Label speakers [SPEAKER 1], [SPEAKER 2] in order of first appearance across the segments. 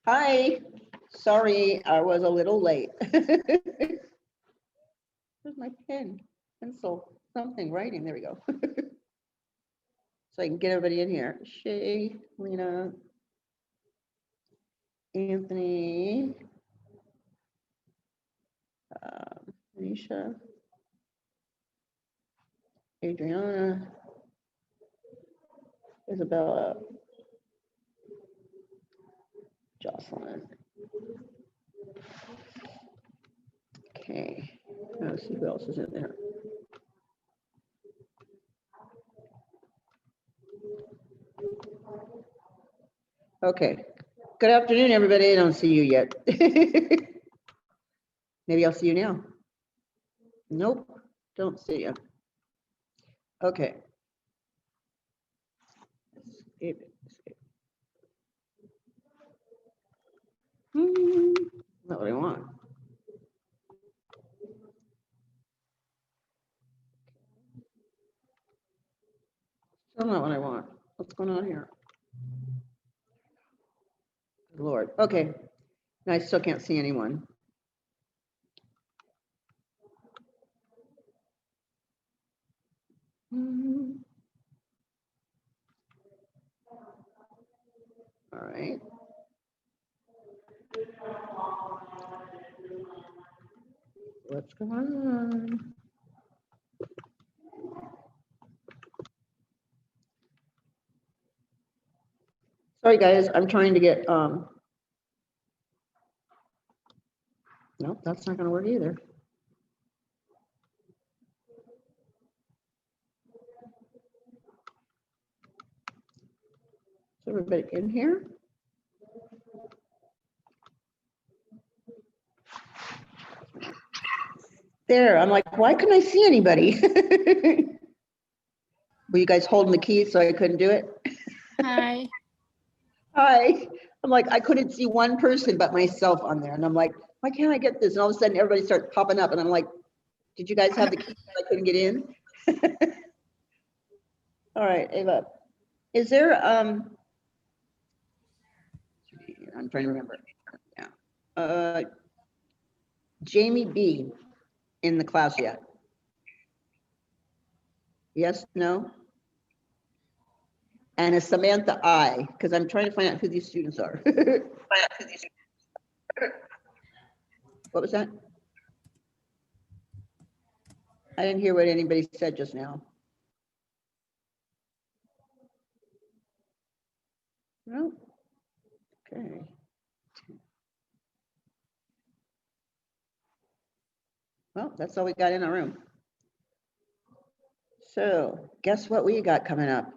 [SPEAKER 1] Hi, sorry, I was a little late. Where's my pen, pencil, something, writing, there we go. So I can get everybody in here. Shay, Lena, Anthony, Anisha, Adriana, Isabella, Jocelyn. Okay, let's see who else is in there. Okay, good afternoon, everybody. I don't see you yet. Maybe I'll see you now. Nope, don't see you. Okay. Escape. Not what I want. Still not what I want. What's going on here? Good Lord. Okay. I still can't see anyone. All right. What's going on? Sorry, guys. I'm trying to get, nope, that's not going to work either. Is everybody in here? There, I'm like, why couldn't I see anybody? Were you guys holding the key so I couldn't do it?
[SPEAKER 2] Hi.
[SPEAKER 1] Hi. I'm like, I couldn't see one person but myself on there. And I'm like, why can't I get this? And all of a sudden everybody starts popping up and I'm like, did you guys have the key so I couldn't get in? All right, Ava. Is there, I'm trying to remember. Yeah. Jamie B in the class yet? Yes, no? And a Samantha I, because I'm trying to find out who these students are. What was that? I didn't hear what anybody said just now. No? Okay. Well, that's all we got in our room. So guess what we got coming up?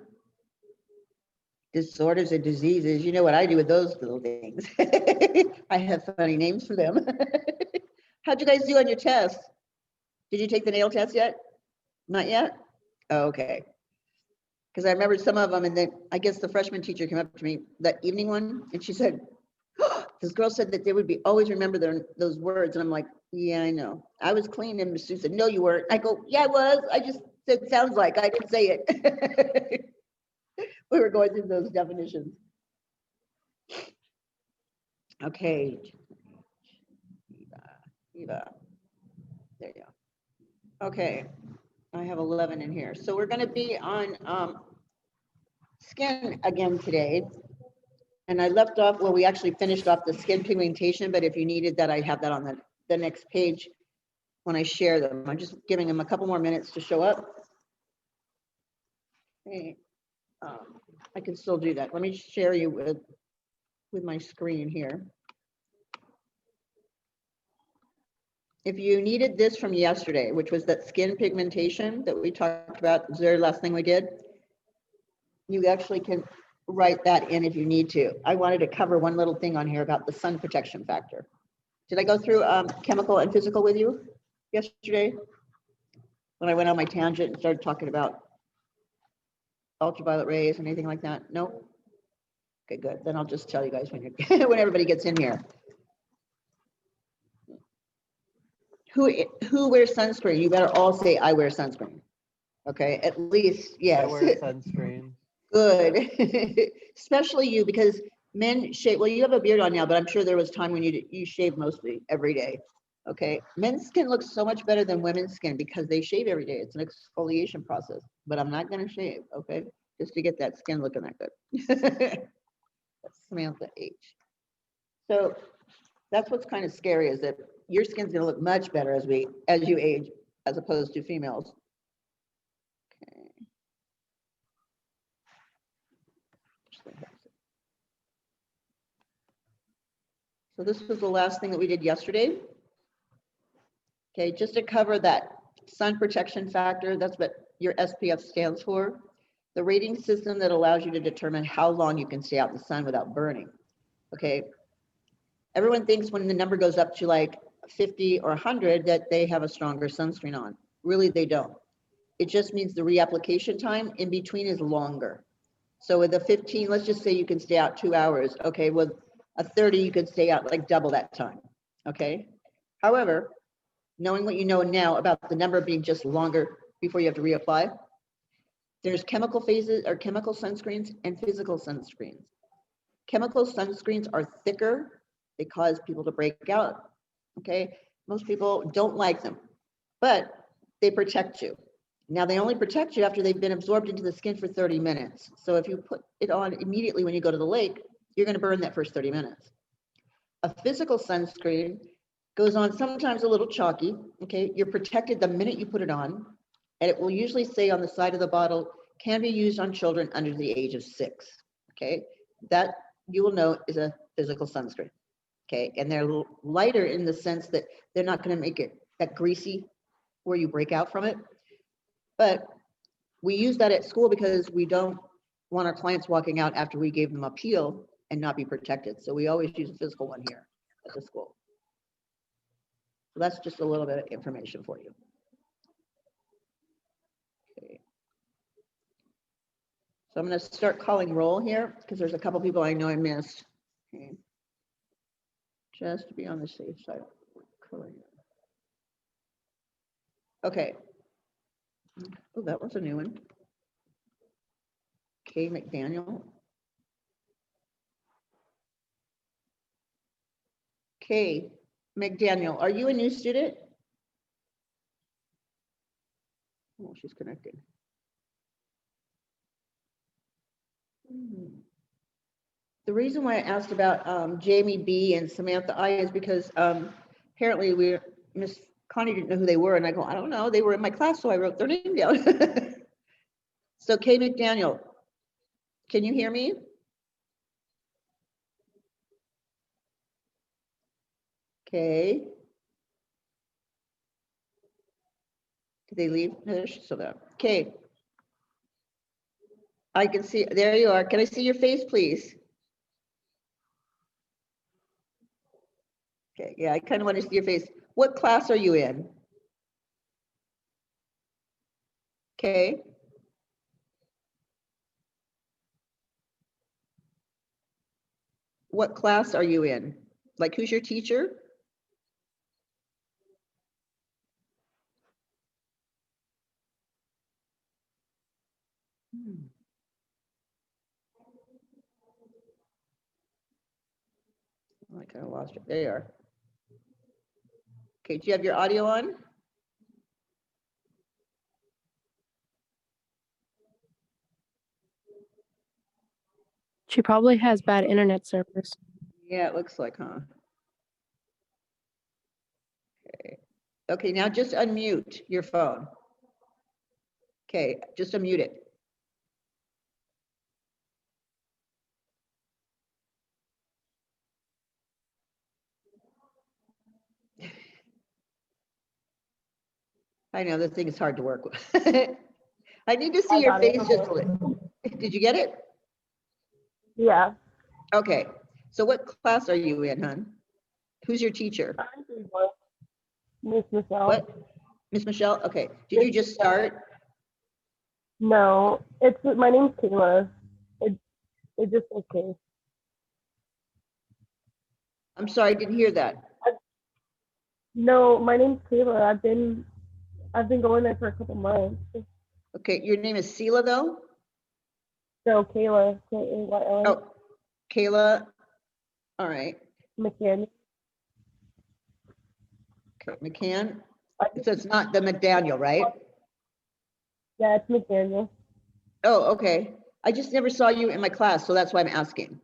[SPEAKER 1] Disorders and diseases. You know what I do with those little things. I have funny names for them. How'd you guys do on your test? Did you take the nail test yet? Not yet? Oh, okay. Because I remember some of them, and then I guess the freshman teacher came up to me, that evening one, and she said, oh, this girl said that they would be always remember those words. And I'm like, yeah, I know. I was clean. And Miss Sue said, no, you weren't. I go, yeah, I was. I just said, sounds like, I didn't say it. We were going through those definitions. Okay. Eva. There you go. Okay. I have 11 in here. So we're going to be on skin again today. And I left off where we actually finished off the skin pigmentation, but if you needed that, I have that on the next page when I share them. I'm just giving them a couple more minutes to show up. Okay. I can still do that. Let me share you with my screen here. If you needed this from yesterday, which was that skin pigmentation that we talked about, the very last thing we did, you actually can write that in if you need to. I wanted to cover one little thing on here about the sun protection factor. Did I go through chemical and physical with you yesterday? When I went on my tangent and started talking about ultraviolet rays and anything like that? Nope. Okay, good. Then I'll just tell you guys when you're when everybody gets in here. Who wears sunscreen? You better all say I wear sunscreen. Okay, at least, yes.
[SPEAKER 3] I wear sunscreen.
[SPEAKER 1] Good. Especially you, because Men shave, well, you have a beard on now, but I'm sure there was time when you shave mostly every day. Okay, men's skin looks so much better than women's skin because they shave every day. It's an exfoliation process, but I'm not gonna shave, okay? Just to get that skin looking that good. That's Samantha H. So that's what's kind of scary, is that your skin's gonna look much better as you age, as opposed to females. Okay. So this was the last thing that we did yesterday. Okay, just to cover that sun protection factor, that's what your SPF stands for. The rating system that allows you to determine how long you can stay out in the sun without burning. Okay, everyone thinks when the number goes up to like 50 or 100 that they have a stronger sunscreen on. Really, they don't. It just means the reapplication time in between is longer. So with a 15, let's just say you can stay out 2 hours. Okay, with a 30, you could stay out like double that time. Okay, however, knowing what you know now about the number being just longer before you have to reapply, there's chemical phases or chemical sunscreens and physical sunscreens. Chemical sunscreens are thicker. They cause people to break out. Okay, most people don't like them, but they protect you. Now they only protect you after they've been absorbed into the skin for 30 minutes. So if you put it on immediately when you go to the lake, you're going to burn that first 30 minutes. A physical sunscreen goes on sometimes a little chalky. Okay, you're protected the minute you put it on, and it will usually say on the side of the bottle, can be used on children under the age of 6. Okay, that you will know is a physical sunscreen. Okay, and they're lighter in the sense that they're not going to make it that greasy where you break out from it. But we use that at school because we don't want our clients walking out after we gave them a peel and not be protected. So we always use a physical one here at the school. So that's just a little bit of information for you. Okay. So I'm going to start calling roll here because there's a couple people I know I missed. Okay. Just to be on the safe side. Okay. Oh, that was a new one. Kay McDaniel. Kay McDaniel, are you a new student? Oh, she's connected. The reason why I asked about Jamie B and Samantha I is because apparently Miss Connie didn't know who they were, and I go, I don't know, they were in my class, so I wrote their name down. So Kay McDaniel, can you hear me? Okay. Did they leave? No, she's still there. Okay. I can see, there you are. Can I see your face, please? Okay, yeah, I kind of want to see your face. What class are you in? Okay. What class are you in? Like, who's your teacher? I kind of lost it. There you are. Okay, do you have your audio on?
[SPEAKER 2] She probably has bad internet service.
[SPEAKER 1] Yeah, it looks like, huh? Okay. Okay, now just unmute your phone. Okay, just unmute it. I know this thing is hard to work with. I need to see your face just a little. Did you get it?
[SPEAKER 2] Yeah.
[SPEAKER 1] Okay, so what class are you in, hon? Who's your teacher?
[SPEAKER 2] Miss Michelle.
[SPEAKER 1] What? Miss Michelle? Okay, did you just start?
[SPEAKER 2] No, my name's Kayla. It just okay.
[SPEAKER 1] I'm sorry, I didn't hear that.
[SPEAKER 2] No, my name's Kayla. I've been going there for a couple months.
[SPEAKER 1] Okay, your name is Sela, though?
[SPEAKER 2] So Kayla, K-A-Y-L-A.
[SPEAKER 1] Oh, Kayla, all right.
[SPEAKER 2] McCann.
[SPEAKER 1] Okay, McCann. So it's not the McDaniel, right?
[SPEAKER 2] Yeah, it's McDaniel.
[SPEAKER 1] Oh, okay. I just never saw you in my class, so that's why I'm asking.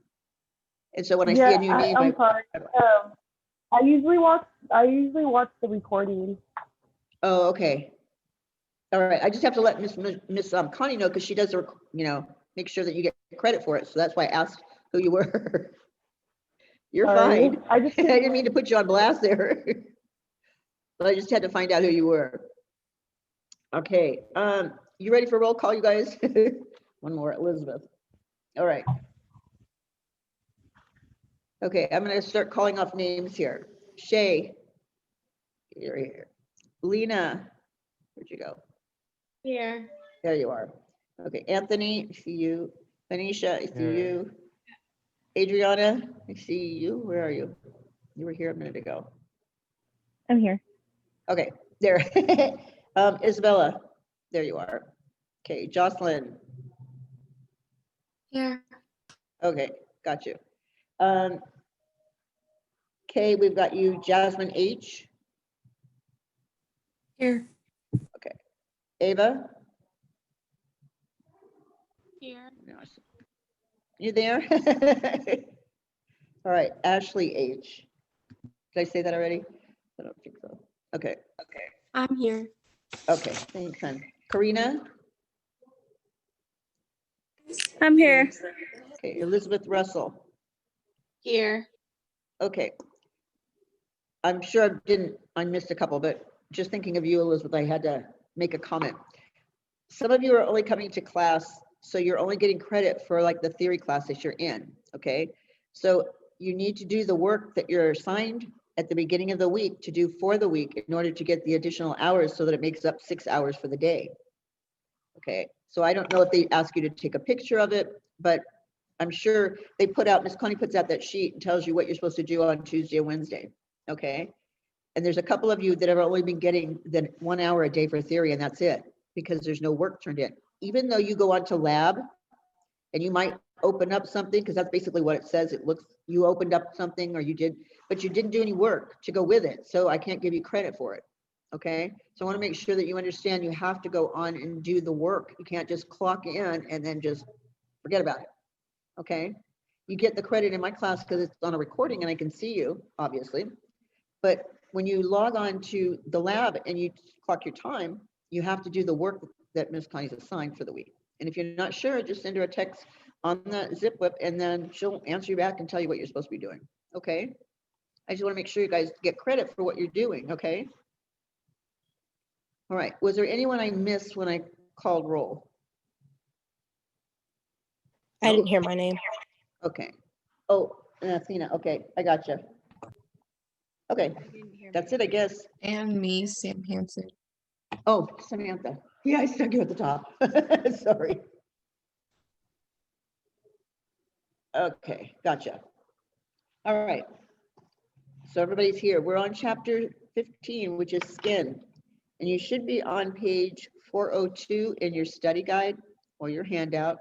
[SPEAKER 1] And so when I see
[SPEAKER 2] Yeah,
[SPEAKER 1] a new name,
[SPEAKER 2] I'm sorry. I usually watch the recording.
[SPEAKER 1] oh, okay. All right. I just have to let Miss Connie know because she does, make sure that you get credit for it. So that's why I asked who you were. You're
[SPEAKER 2] Sorry.
[SPEAKER 1] fine.
[SPEAKER 2] I just
[SPEAKER 1] I didn't mean to put you on blast there, but I just had to find out who you were. Okay. You ready for roll call, you guys? One more, Elizabeth. All right. Okay, I'm going to start calling off names here. Shay, you're here. Lena, where'd you go?
[SPEAKER 3] Here.
[SPEAKER 1] There you are. Okay, Anthony, I see you. Anisha, I see you. Adriana, I see you. Where are you? You were here a minute ago.
[SPEAKER 4] I'm here.
[SPEAKER 1] Okay, there. Isabella, there you are. Okay, Jocelyn.
[SPEAKER 3] Here.
[SPEAKER 1] Okay, got you. Okay, we've got you, Jasmine H.
[SPEAKER 3] Here.
[SPEAKER 1] Ava,
[SPEAKER 3] Here.
[SPEAKER 1] you there? All right, Ashley H. Did I say that already? I don't think so. Okay,
[SPEAKER 3] I'm here.
[SPEAKER 1] okay, thanks, hon. Karina,
[SPEAKER 4] I'm here.
[SPEAKER 1] okay, Elizabeth Russell.
[SPEAKER 3] Here.
[SPEAKER 1] Okay. I'm sure I missed a couple, but just thinking of you, Elizabeth, I had to make a comment. Some of you are only coming to class, so you're only getting credit for like the theory classes you're in, okay? So you need to do the work that you're assigned at the beginning of the week to do for the week in order to get the additional hours so that it makes up 6 hours for the day. Okay, so I don't know if they ask you to take a picture of it, but I'm sure they put out, Miss Connie puts out that sheet and tells you what you're supposed to do on Tuesday and Wednesday, okay? And there's a couple of you that have only been getting the 1 hour a day for theory, and that's it, because there's no work turned in. Even though you go onto lab and you might open up something, because that's basically what it says. It looks, you opened up something or you did, but you didn't do any work to go with it. So I can't give you credit for it. Okay. So I want to make sure that you understand you have to go on and do the work. You can't just clock in and then just forget about it. Okay. You get the credit in my class because it's on a recording and I can see you, obviously. But when you log on to the lab and you clock your time, you have to do the work that Ms. Connie's assigned for the week. And if you're not sure, just send her a text on the zip whip and then she'll answer you back and tell you what you're supposed to be doing. Okay. I just want to make sure you guys get credit for what you're doing. Okay. All right. Was there anyone I missed when I called roll?
[SPEAKER 4] I didn't hear my name.
[SPEAKER 1] Okay. Oh, Athena. Okay. I gotcha. Okay. That's it, I guess.
[SPEAKER 5] And me, Sam Hansen.
[SPEAKER 1] Oh, Samantha. Yeah, I stuck you at the top. Sorry. Okay, gotcha. All right. So everybody's here. We're on chapter 15, which is skin. And you should be on page 402 in your study guide or your handout.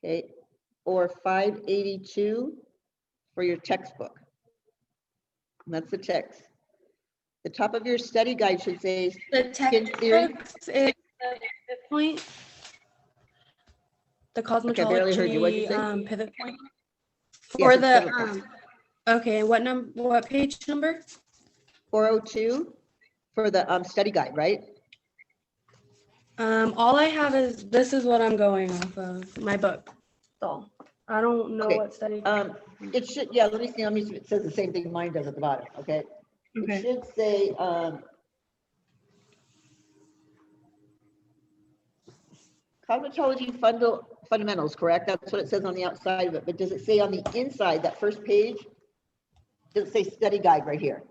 [SPEAKER 1] Okay, or 582 for your textbook. And that's the text. The top of your study guide should say
[SPEAKER 3] The
[SPEAKER 1] skin theory.
[SPEAKER 3] textbooks is the point. The
[SPEAKER 1] Okay, I barely heard you. What'd you say?
[SPEAKER 3] cosmetology pivot point.
[SPEAKER 1] Yes,
[SPEAKER 3] For
[SPEAKER 1] it's
[SPEAKER 3] the
[SPEAKER 1] pivot point.
[SPEAKER 3] okay, what page number?
[SPEAKER 1] 402 for the study guide, right?
[SPEAKER 3] All I have is this is what I'm going off of my book. So I don't know
[SPEAKER 1] Okay,
[SPEAKER 3] what study.
[SPEAKER 1] It should, yeah, let me see if it says the same thing mine does at the bottom, okay? It
[SPEAKER 3] Okay.
[SPEAKER 1] should say, cosmetology fundamentals, correct? That's what it says on the outside of it, but does it say on the inside, that first page? Does it say study guide right here?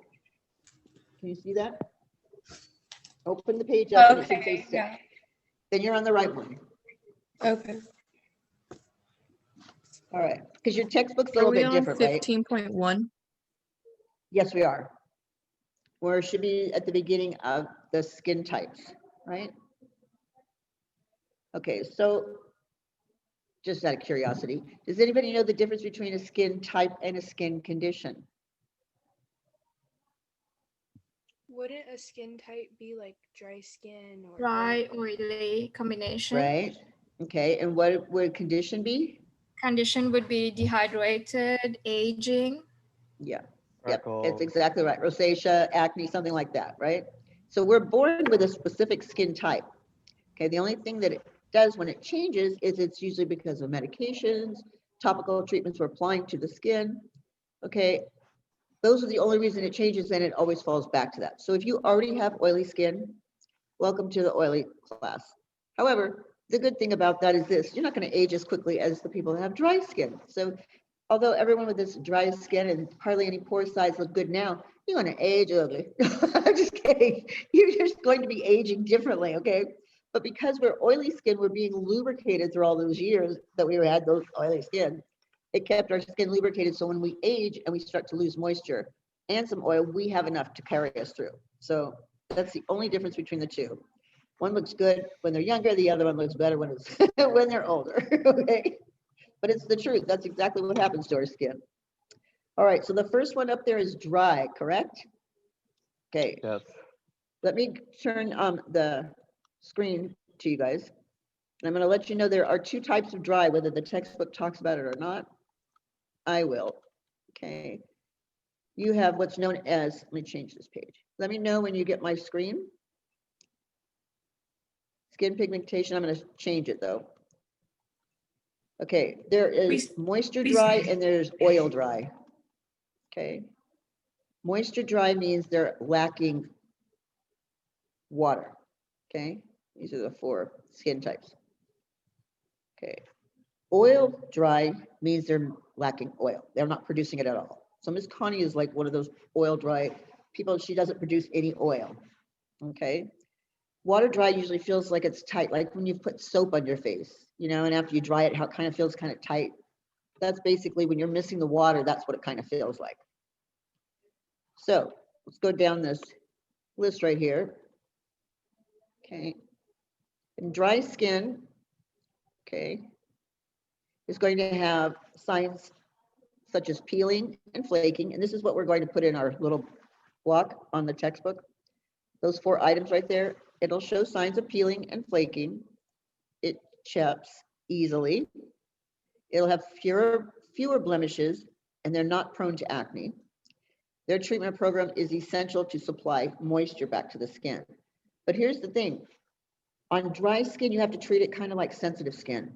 [SPEAKER 1] Can you see that? Open the page up and it should say
[SPEAKER 3] Okay. Yeah.
[SPEAKER 1] then you're on the right one.
[SPEAKER 3] Okay.
[SPEAKER 1] All right, because your textbook's a
[SPEAKER 5] Are
[SPEAKER 1] little
[SPEAKER 5] we
[SPEAKER 1] bit
[SPEAKER 5] on
[SPEAKER 1] different, right?
[SPEAKER 5] 15.1?
[SPEAKER 1] Yes, we are. Where it should be at the beginning of the skin types, right? Okay, so Just out of curiosity, does anybody know the difference between a skin type and a skin condition?
[SPEAKER 6] Wouldn't a skin type be like dry skin or
[SPEAKER 7] Dry, oily combination.
[SPEAKER 1] Right? Okay, and what would a condition be?
[SPEAKER 7] Condition would be dehydrated, aging.
[SPEAKER 1] Yeah, yep,
[SPEAKER 8] Freckles.
[SPEAKER 1] it's exactly right. Rosacea, acne, something like that, right? So we're born with a specific skin type. Okay, the only thing that it does when it changes is it's usually because of medications, topical treatments we're applying to the skin. Okay, those are the only reason it changes, and it always falls back to that. So if you already have oily skin, welcome to the oily class. However, the good thing about that is this: you're not going to age as quickly as the people that have dry skin. So although everyone with this dry skin and hardly any pore size look good now, you're going to age ugly. I'm just kidding. You're just going to be aging differently, okay? But because we're oily skin, we're being lubricated through all those years that we had those oily skin. It kept our skin lubricated, so when we age and we start to lose moisture and some oil, we have enough to carry us through. So that's the only difference between the two. One looks good when they're younger, the other one looks better when it's when they're older, okay? But it's the truth. That's exactly what happens to our skin. All right, so the first one up there is dry, correct? Okay,
[SPEAKER 8] Yes.
[SPEAKER 1] let me turn the screen to you guys. And I'm going to let you know there are two types of dry, whether the textbook talks about it or not. I will. Okay. You have what's known as, let me change this page. Let me know when you get my screen. Skin pigmentation, I'm going to change it though. Okay, there is moisture dry and there's oil dry. Okay. Moisture dry means they're lacking water. Okay. These are the four skin types. Okay. Oil dry means they're lacking oil. They're not producing it at all. So Miss Connie is like one of those oil dry people. She doesn't produce any oil. Okay. Water dry usually feels like it's tight, like when you put soap on your face, you know, and after you dry it, how it kind of feels kind of tight. That's basically when you're missing the water, that's what it kind of feels like. So let's go down this list right here. Okay. And dry skin, okay, is going to have signs such as peeling and flaking. And this is what we're going to put in our little block on the textbook. Those four items right there, it'll show signs of peeling and flaking. It chaps easily. It'll have fewer blemishes, and they're not prone to acne. Their treatment program is essential to supply moisture back to the skin. But here's the thing. On dry skin, you have to treat it kind of like sensitive skin.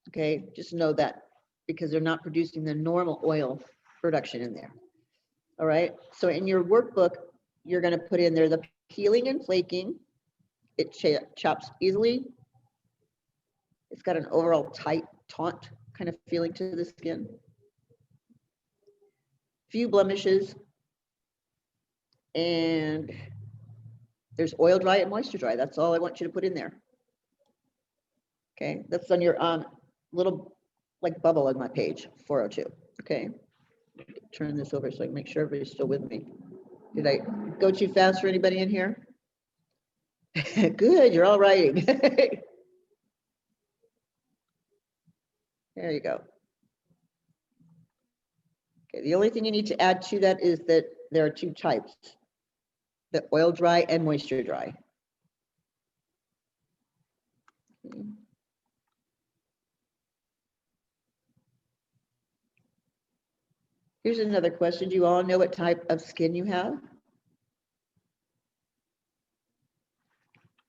[SPEAKER 1] Okay, just know that, because they're not producing the normal oil production in there. All right, so in your workbook, you're going to put in there the peeling and flaking. It chops easily. It's got an overall tight, taut kind of feeling to the skin. Few blemishes. And there's oil dry and moisture dry. That's all I want you to put in there. Okay, that's on your little like bubble on my page, 402. Okay, turn this over so I can make sure everybody's still with me. Did I go too fast for anybody in here? Good, you're all writing. There you go. Okay, the only thing you need to add to that is that there are two types, the oil dry and moisture dry. Okay. Here's another question. Do you all know what type of skin you have?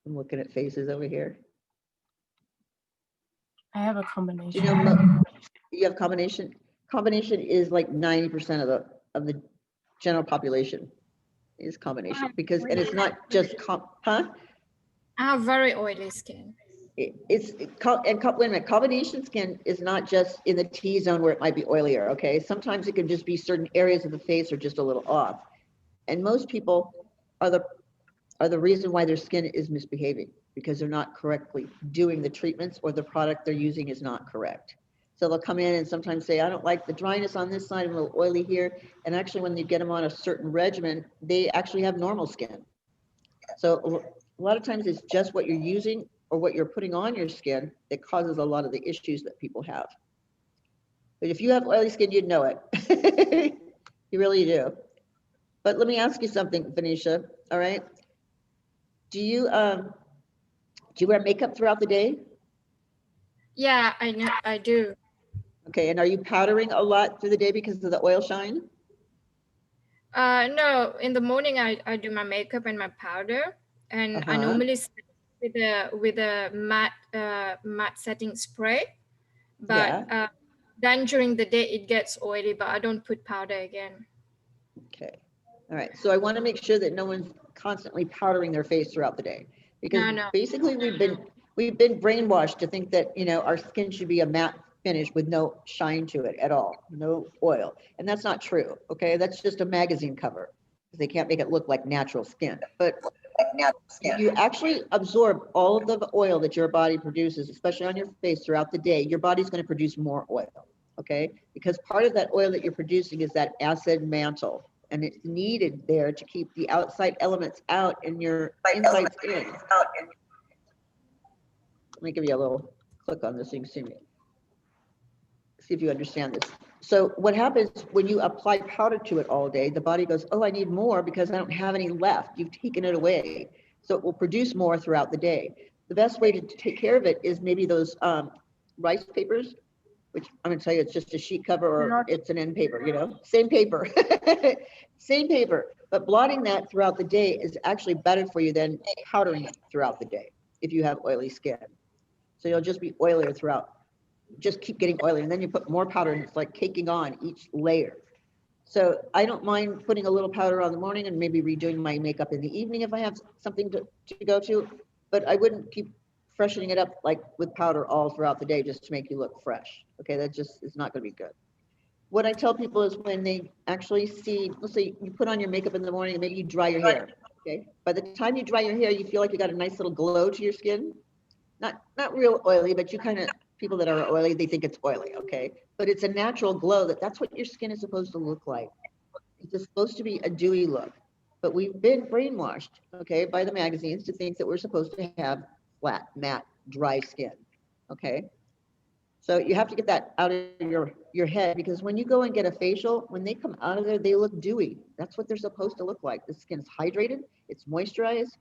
[SPEAKER 1] I'm looking at faces over here.
[SPEAKER 2] I have a
[SPEAKER 1] Do
[SPEAKER 2] combination.
[SPEAKER 1] you know you have combination? Combination is like 90% of the general population is combination, because, and it's not just huh?
[SPEAKER 7] I have very oily skin.
[SPEAKER 1] Wait a minute, combination skin is not just in the T-zone where it might be oilier, okay? Sometimes it can just be certain areas of the face are just a little off. And most people are the reason why their skin is misbehaving, because they're not correctly doing the treatments, or the product they're using is not correct. So they'll come in and sometimes say, I don't like the dryness on this side, I'm a little oily here. And actually when you get them on a certain regimen, they actually have normal skin. So a lot of times it's just what you're using or what you're putting on your skin that causes a lot of the issues that people have. But if you have oily skin, you'd know it. You really do. But let me ask you something, Venetia, all right? Do you wear makeup throughout the day?
[SPEAKER 7] Yeah, I know, I do.
[SPEAKER 1] Okay, and are you powdering a lot through the day because of the oil shine?
[SPEAKER 7] No, in the morning I do my makeup and my powder, and I normally set with a matte setting spray. But then during the day it gets oily, but I don't put powder again.
[SPEAKER 1] Okay, all right. So I want to make sure that no one's constantly powdering their face throughout the day, because
[SPEAKER 7] No.
[SPEAKER 1] basically we've been brainwashed to think that, you know, our skin should be a matte finish with no shine to it at all, no oil, and that's not true. Okay, that's just a magazine cover because they can't make it look like natural skin. But if you actually absorb all of the oil that your body produces, especially on your face throughout the day, your body's going to produce more oil. Okay, because part of that oil that you're producing is that acid mantle, and it's needed there to keep the outside elements out and your insides in. Let me give you a little click on this so you can see me. See if you understand this. So what happens when you apply powder to it all day, the body goes, oh, I need more because I don't have any left. You've taken it away. So it will produce more throughout the day. The best way to take care of it is maybe those rice papers, which I'm going to tell you, it's just a sheet cover or it's an end paper, you know, same paper, same paper. But blotting that throughout the day is actually better for you than powdering it throughout the day if you have oily skin. So you'll just be oilier throughout. Just keep getting oily, and then you put more powder and it's like caking on each layer. So I don't mind putting a little powder on the morning and maybe redoing my makeup in the evening if I have something to go to, but I wouldn't keep freshening it up like with powder all throughout the day just to make you look fresh. Okay, that just is not going to be good. What I tell people is when they actually see, let's say you put on your makeup in the morning and maybe you dry your hair. Okay, by the time you dry your hair, you feel like you got a nice little glow to your skin. Not real oily, but you kind of, people that are oily, they think it's oily, okay? But it's a natural glow that's what your skin is supposed to look like. It's supposed to be a dewy look, but we've been brainwashed, okay, by the magazines to think that we're supposed to have flat, matte, dry skin, okay? So you have to get that out of your head, because when you go and get a facial, when they come out of there, they look dewy. That's what they're supposed to look like. The skin's hydrated, it's moisturized.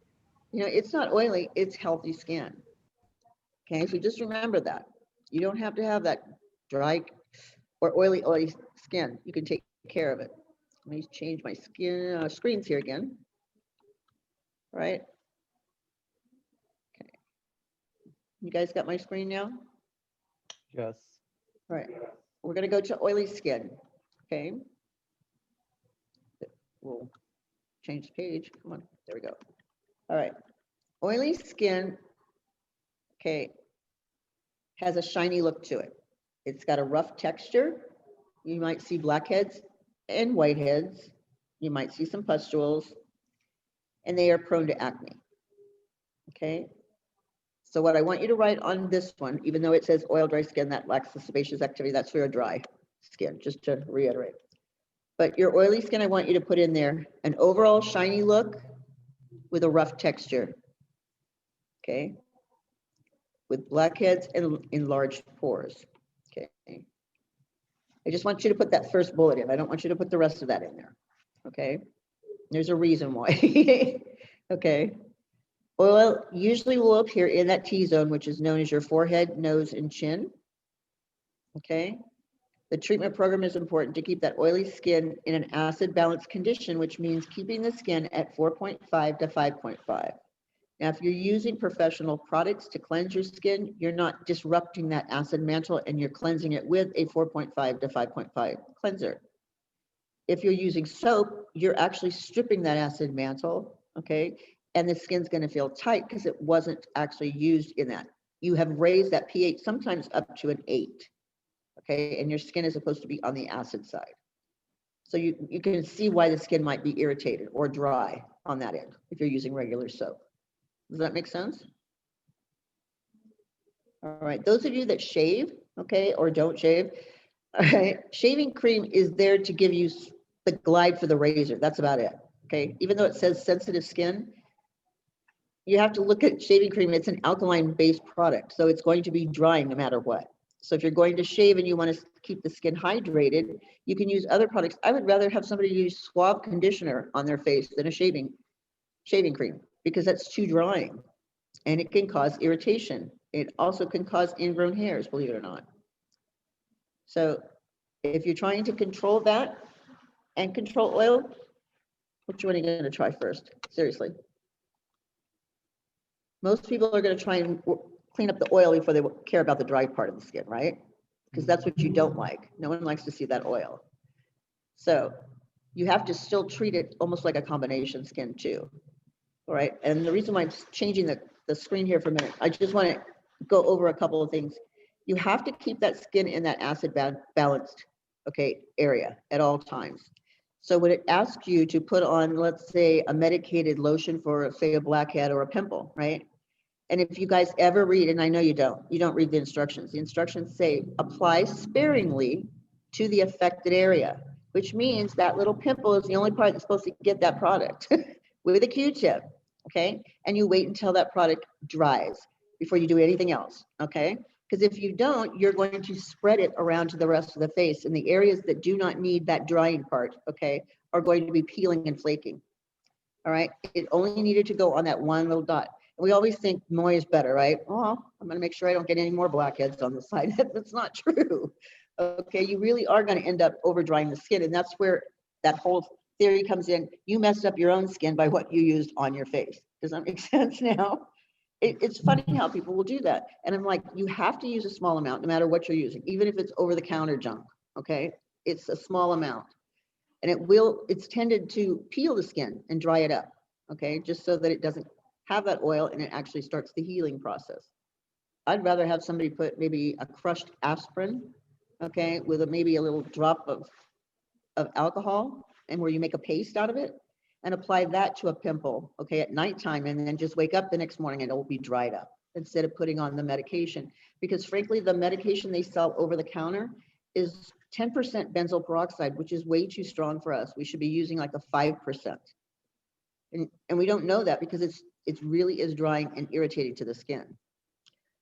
[SPEAKER 1] You know, it's not oily, it's healthy skin. Okay, so just remember that. You don't have to have that dry or oily skin. You can take care of it. Let me change my screens here again. All right. Okay. You guys got my screen now?
[SPEAKER 8] Yes.
[SPEAKER 1] All right. We're going to go to oily skin. Okay. We'll change the page. Come on. There we go. All right. Oily skin. Okay, has a shiny look to it. It's got a rough texture. You might see blackheads and whiteheads. You might see some pustules, and they are prone to acne. Okay, so what I want you to write on this one, even though it says oil dry skin that lacks the sebaceous activity, that's for your dry skin, just to reiterate. But your oily skin, I want you to put in there an overall shiny look with a rough texture. Okay. With blackheads and enlarged pores. Okay. I just want you to put that first bullet in. I don't want you to put the rest of that in there. Okay. There's a reason why. Okay. Oil usually will appear in that T-zone, which is known as your forehead, nose, and chin. Okay. The treatment program is important to keep that oily skin in an acid balanced condition, which means keeping the skin at 4.5 to 5.5. Now, if you're using professional products to cleanse your skin, you're not disrupting that acid mantle and you're cleansing it with a 4.5 to 5.5 cleanser. If you're using soap, you're actually stripping that acid mantle, okay? And the skin's going to feel tight because it wasn't actually used in that. You have raised that pH sometimes up to an 8, okay? And your skin is supposed to be on the acid side. So you can see why the skin might be irritated or dry on that end if you're using regular soap. Does that make sense? All right, those of you that shave, okay, or don't shave, all right, shaving cream is there to give you the glide for the razor. That's about it, okay? Even though it says sensitive skin, you have to look at shaving cream. It's an alkaline-based product, so it's going to be drying no matter what. So if you're going to shave and you want to keep the skin hydrated, you can use other products. I would rather have somebody use Suave conditioner on their face than a shaving cream, because that's too drying and it can cause irritation. It also can cause ingrown hairs, believe it or not. So if you're trying to control that and control oil, which one are you going to try first? Seriously. Most people are going to try and clean up the oil before they care about the dry part of the skin, right? Because that's what you don't like. No one likes to see that oil. So you have to still treat it almost like a combination skin too. All right. And the reason why I'm changing the screen here for a minute, I just want to go over a couple of things. You have to keep that skin in that acid balanced, okay, area at all times. So when it asks you to put on, let's say, a medicated lotion for, say, a blackhead or a pimple, right? And if you guys ever read, and I know you don't read the instructions. The instructions say apply sparingly to the affected area, which means that little pimple is the only part that's supposed to get that product with a Q-tip, okay? And you wait until that product dries before you do anything else, okay? Because if you don't, you're going to spread it around to the rest of the face, and the areas that do not need that drying part, okay, are going to be peeling and flaking. All right, it only needed to go on that one little dot. We always think more is better, right? Oh, I'm going to make sure I don't get any more blackheads on the side. That's not true. Okay, you really are going to end up over drying the skin, and that's where that whole theory comes in. You messed up your own skin by what you used on your face. Does that make sense now? It's funny how people will do that. And I'm like, you have to use a small amount no matter what you're using, even if it's over-the-counter junk, okay? It's a small amount. And it's tended to peel the skin and dry it up, okay? Just so that it doesn't have that oil and it actually starts the healing process. I'd rather have somebody put maybe a crushed aspirin, okay, with maybe a little drop of alcohol, and where you make a paste out of it, and apply that to a pimple, okay, at nighttime, and then just wake up the next morning and it will be dried up, instead of putting on the medication. Because frankly, the medication they sell over the counter is 10% benzoyl peroxide, which is way too strong for us. We should be using like a 5%. And we don't know that because it really is drying and irritating to the skin.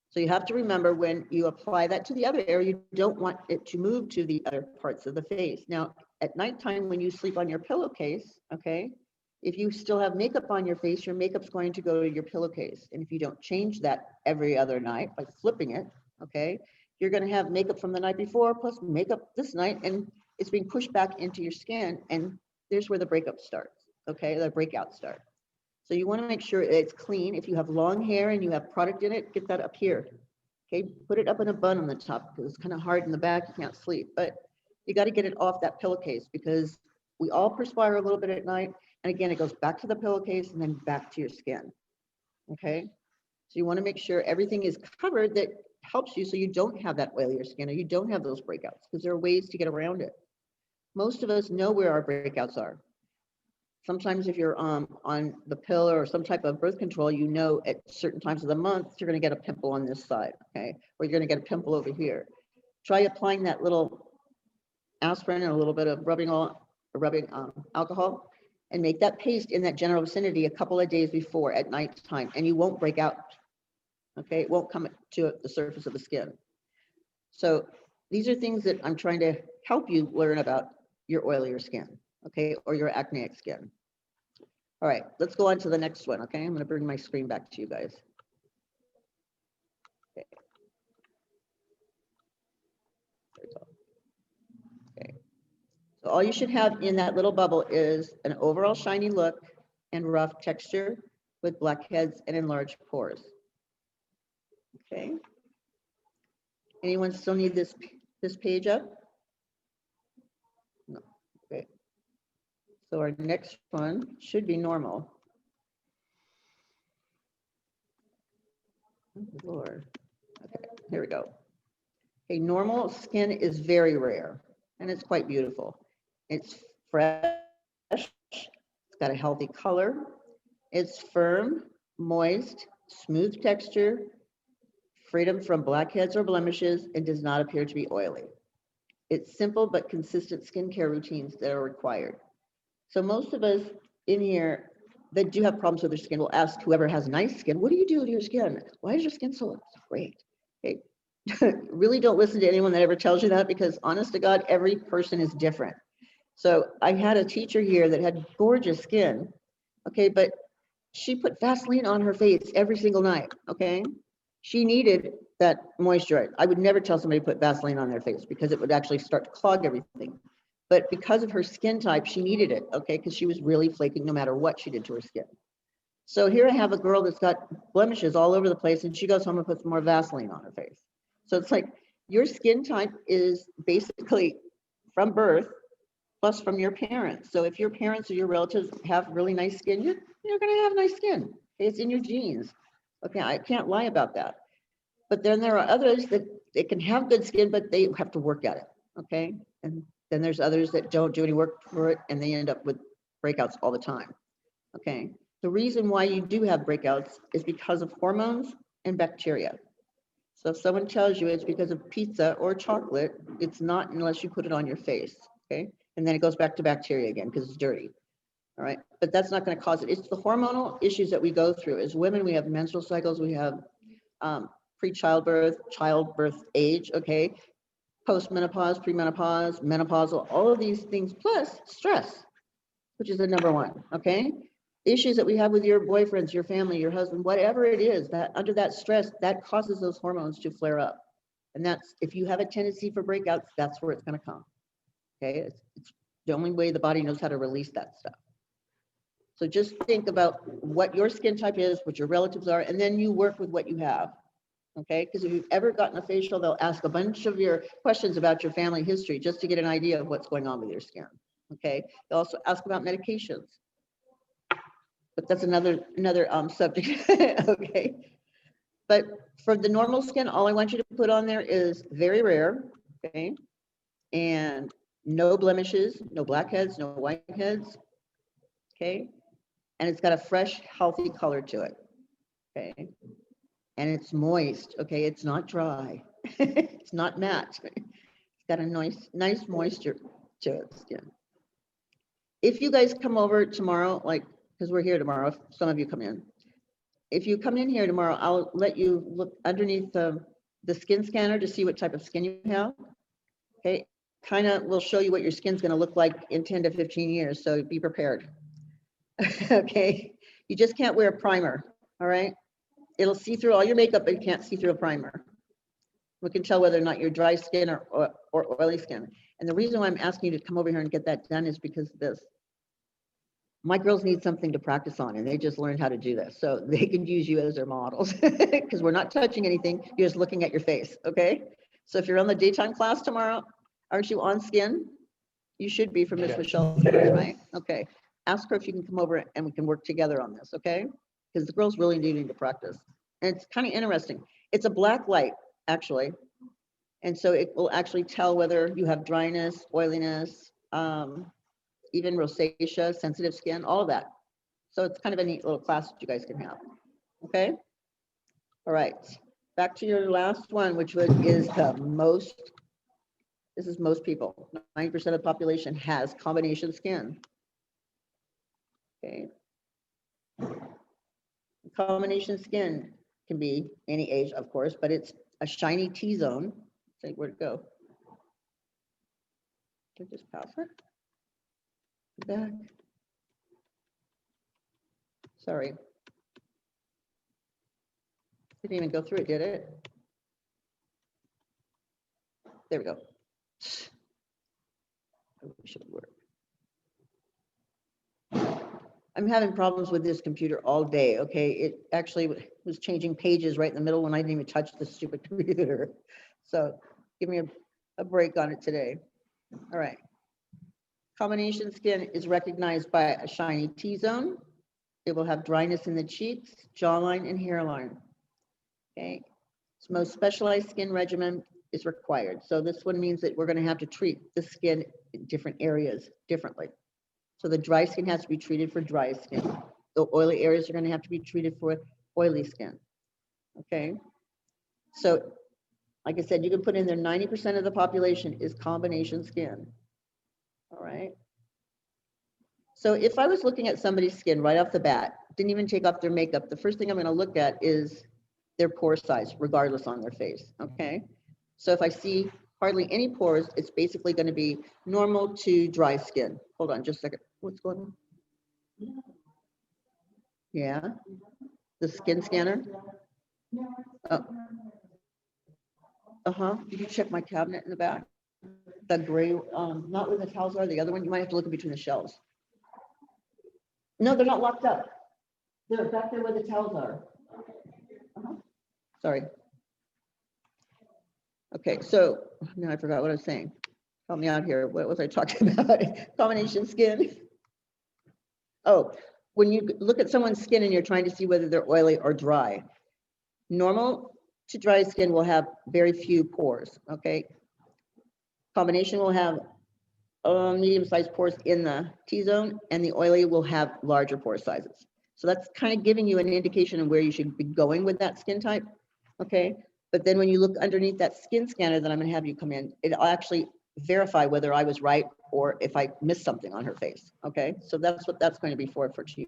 [SPEAKER 1] So you have to remember, when you apply that to the other area, you don't want it to move to the other parts of the face. Now, at nighttime, when you sleep on your pillowcase, okay, if you still have makeup on your face, your makeup's going to go to your pillowcase. And if you don't change that every other night by flipping it, okay, you're going to have makeup from the night before plus makeup this night, and it's being pushed back into your skin, and there's where the breakup starts, okay, the breakout starts. So you want to make sure it's clean. If you have long hair and you have product in it, get that up here, okay, put it up in a bun on the top, because it's kind of hard in the back, you can't sleep, but you got to get it off that pillowcase, because we all perspire a little bit at night, and again, it goes back to the pillowcase and then back to your skin, okay? So you want to make sure everything is covered that helps you so you don't have that oilier skin, or you don't have those breakouts, because there are ways to get around it. Most of us know where our breakouts are. Sometimes if you're on the pill or some type of birth control, you know at certain times of the month, you're going to get a pimple on this side, okay? Or you're going to get a pimple over here. Try applying that little aspirin and a little bit of rubbing alcohol, and make that paste in that general vicinity a couple of days before at night time, and you won't break out, okay? It won't come to the surface of the skin. So these are things that I'm trying to help you learn about your oilier skin, okay, or your acneic skin. All right, let's go on to the next one, okay? I'm going to bring my screen back to you guys. Okay. Okay. So all you should have in that little bubble is an overall shiny look and rough texture with blackheads and enlarged pores. Okay. Anyone still need this page up? No. Okay. So our next one should be normal. Oh, Lord. Okay, here we go. Okay, normal skin is very rare, and it's quite beautiful. It's fresh, it's got a healthy color, it's firm, moist, smooth texture, freedom from blackheads or blemishes, and does not appear to be oily. It's simple but consistent skincare routines that are required. So most of us in here that do have problems with their skin will ask whoever has nice skin, what do you do to your skin? Why is your skin so great? Okay. Really don't listen to anyone that ever tells you that, because honest to God, every person is different. So I had a teacher here that had gorgeous skin, okay, but she put Vaseline on her face every single night, okay? She needed that moisture. I would never tell somebody to put Vaseline on their face because it would actually start to clog everything. But because of her skin type, she needed it, okay, because she was really flaking no matter what she did to her skin. So here I have a girl that's got blemishes all over the place, and she goes home and puts more Vaseline on her face. So it's like your skin type is basically from birth plus from your parents. So if your parents or your relatives have really nice skin, you're going to have nice skin. Okay? It's in your genes. Okay, I can't lie about that. But then there are others that they can have good skin, but they have to work at it. Okay, and then there's others that don't do any work for it, and they end up with breakouts all the time. Okay, the reason why you do have breakouts is because of hormones and bacteria. So if someone tells you it's because of pizza or chocolate, it's not unless you put it on your face, okay? And then it goes back to bacteria again because it's dirty, all right? But that's not going to cause it. It's the hormonal issues that we go through. As women, we have menstrual cycles, we have pre-childbirth, childbirth age, okay? Post-menopause, premenopause, menopausal, all of these things, plus stress, which is the number one, okay? Issues that we have with your boyfriends, your family, your husband, whatever it is, that under that stress, that causes those hormones to flare up. And that's, if you have a tendency for breakouts, that's where it's going to come. Okay, it's the only way the body knows how to release that stuff. So just think about what your skin type is, what your relatives are, and then you work with what you have. Okay, because if you've ever gotten a facial, they'll ask a bunch of your questions about your family history just to get an idea of what's going on with your skin. Okay, they'll also ask about medications. But that's another subject. Okay, but for the normal skin, all I want you to put on there is very rare, okay, and no blemishes, no blackheads, no whiteheads, okay, and it's got a fresh, healthy color to it, okay, and it's moist, okay, it's not dry, it's not matte, it's got a nice moisture to its skin. If you guys come over tomorrow, like, because we're here tomorrow, if some of you come in. If you come in here tomorrow, I'll let you look underneath the skin scanner to see what type of skin you have. Okay, kind of will show you what your skin's going to look like in 10 to 15 years, so be prepared. Okay, you just can't wear a primer, all right? It'll see through all your makeup, but you can't see through a primer. We can tell whether or not you're dry skin or oily skin. And the reason why I'm asking you to come over here and get that done is because of this. My girls need something to practice on, and they just learned how to do this. So they can use you as their models because we're not touching anything. You're just looking at your face, okay? So if you're on the daytime class tomorrow, aren't you on skin? You should be for Miss Michelle's class, right? Okay. Ask her if you can come over and we can work together on this, okay? Because the girls really do need to practice. And it's kind of interesting. It's a black light, actually. And so it will actually tell whether you have dryness, oiliness, even rosacea, sensitive skin, all of that. So it's kind of a neat little class that you guys can have. Okay. All right. Back to your last one, which is the most, this is most people. 90% of the population has combination skin. Okay. Combination skin can be any age, of course, but it's a shiny T-zone. Say, where'd it go? Did I just pass it? Back. Sorry. Didn't even go through it, did it? There we go. I wish it would work. I'm having problems with this computer all day, okay? It actually was changing pages right in the middle when I didn't even touch the stupid computer. So give me a break on it today. All right. Combination skin is recognized by a shiny T-zone. It will have dryness in the cheeks, jawline, and hairline. Okay. So most specialized skin regimen is required. So this one means that we're going to have to treat the skin in different areas differently. So the dry skin has to be treated for dry skin. The oily areas are going to have to be treated for oily skin. Okay. So like I said, you can put in there 90% of the population is combination skin. All right. So if I was looking at somebody's skin right off the bat, didn't even take off their makeup, the first thing I'm gonna look at is their pore size, regardless on their face, okay? So if I see hardly any pores, it's basically gonna be normal to dry skin. Hold on just a second. What's going on? Yeah, the skin scanner? Oh. Uh-huh, did you check my cabinet in the back? The gray, not where the towels are, the other one, you might have to look in between the shelves. No, they're not locked up. They're back there where the towels are. Uh-huh. Sorry. Okay, so now I forgot what I was saying. Help me out here. What was I talking about? Combination skin. Oh, when you look at someone's skin and you're trying to see whether they're oily or dry, normal to dry skin will have very few pores, okay? Combination will have medium-sized pores in the T-zone, and the oily will have larger pore sizes. So that's kind of giving you an indication of where you should be going with that skin type, okay? But then when you look underneath that skin scanner that I'm gonna have you come in, it'll actually verify whether I was right or if I missed something on her face, okay? So that's what that's going to be for you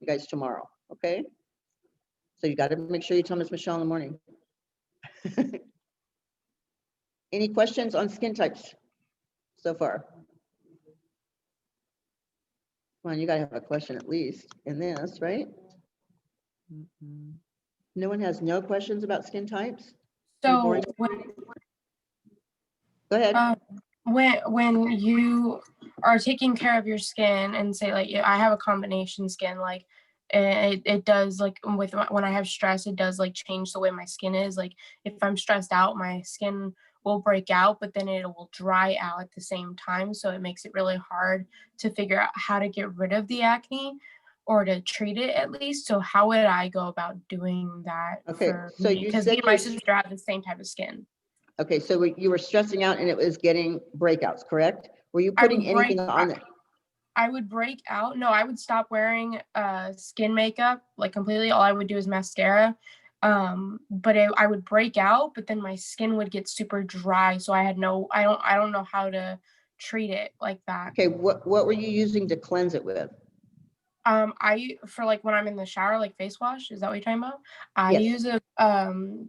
[SPEAKER 1] guys tomorrow, okay? So you gotta make sure you tell Miss Michelle in the morning. Any questions on skin types so far? Well, you gotta have a question at least in this, right? No one has no questions about skin types?
[SPEAKER 9] So
[SPEAKER 1] Boring. Go ahead.
[SPEAKER 9] when you are taking care of your skin and say like I have a combination skin, like it does like when I have stress, it does like change the way my skin is. Like if I'm stressed out, my skin will break out, but then it will dry out at the same time. So it makes it really hard to figure out how to get rid of the acne or to treat it at least. So how would I go about doing that?
[SPEAKER 1] Okay, so you
[SPEAKER 9] because
[SPEAKER 1] said
[SPEAKER 9] me and my
[SPEAKER 1] you're-
[SPEAKER 9] sister have the same type of skin.
[SPEAKER 1] Okay, so you were stressing out and it was getting breakouts, correct? Were you putting anything on it?
[SPEAKER 9] I would break out. No, I would stop wearing skin makeup like completely. All I would do is mascara. But I would break out, but then my skin would get super dry. So I don't know how to treat it like that.
[SPEAKER 1] Okay, what were you using to cleanse it with?
[SPEAKER 9] For like when I'm in the shower, like face wash, is that what you're talking about? I
[SPEAKER 1] Yes.
[SPEAKER 9] use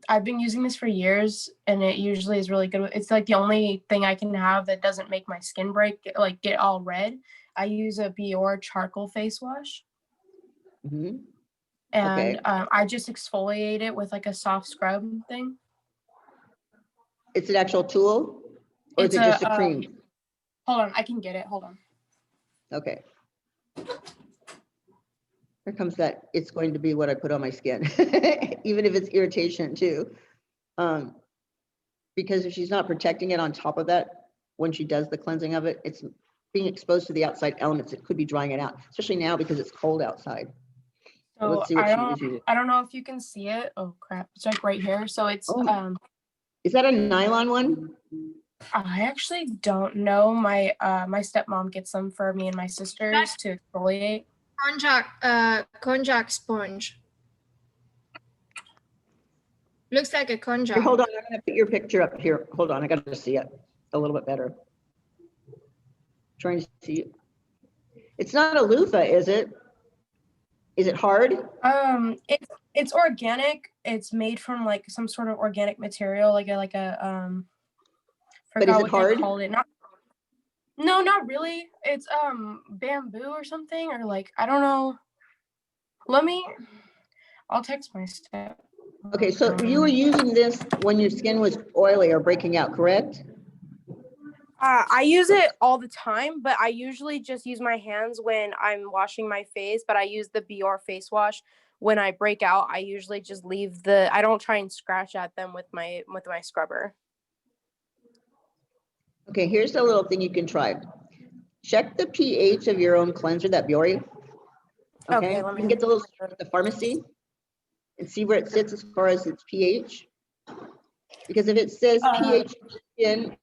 [SPEAKER 9] I've been using this for years and it usually is really good. It's like the only thing I can have that doesn't make my skin get all red. I use a Biore charcoal face wash.
[SPEAKER 1] Mhm.
[SPEAKER 9] And
[SPEAKER 1] Okay.
[SPEAKER 9] I just exfoliate it with like a soft scrub thing.
[SPEAKER 1] It's an actual tool? Or is it just a cream?
[SPEAKER 9] Hold on, I can get it. Hold on.
[SPEAKER 1] Okay. Here comes that, it's going to be what I put on my skin, even if it's irritation too. Because if she's not protecting it on top of that, when she does the cleansing of it, it's being exposed to the outside elements. It could be drying it out, especially now because it's cold outside. So
[SPEAKER 9] So
[SPEAKER 1] let's see what she is using.
[SPEAKER 9] I don't know if you can see it. Oh crap, it's like right here. So it's
[SPEAKER 1] Is that a nylon one?
[SPEAKER 9] I actually don't know. My stepmom gets them for me and my sisters to exfoliate.
[SPEAKER 7] Konjac sponge. Looks like a
[SPEAKER 1] Here,
[SPEAKER 7] konjac.
[SPEAKER 1] hold on, I'm gonna put your picture up here. Hold on, I gotta see it a little bit better. Trying to see it. It's not a loofah, is it? Is it hard?
[SPEAKER 9] It's organic. It's made from like some sort of organic material, like a
[SPEAKER 1] But is
[SPEAKER 9] forgot
[SPEAKER 1] it
[SPEAKER 9] what
[SPEAKER 1] hard?
[SPEAKER 9] they called it. No, not really. It's bamboo or something, or like I don't know. I'll text my step.
[SPEAKER 1] Okay, so you were using this when your skin was oily or breaking out, correct?
[SPEAKER 4] I use it all the time, but I usually just use my hands when I'm washing my face, but I use the Biore face wash when I break out. I usually just I don't try and scratch at them with my scrubber.
[SPEAKER 1] Okay, here's a little thing you can try. Check the pH of your own cleanser, that Biore. Okay,
[SPEAKER 4] let
[SPEAKER 1] you
[SPEAKER 4] me
[SPEAKER 1] can get those at the pharmacy and see where it sits as far as its pH. Because if it says pH skin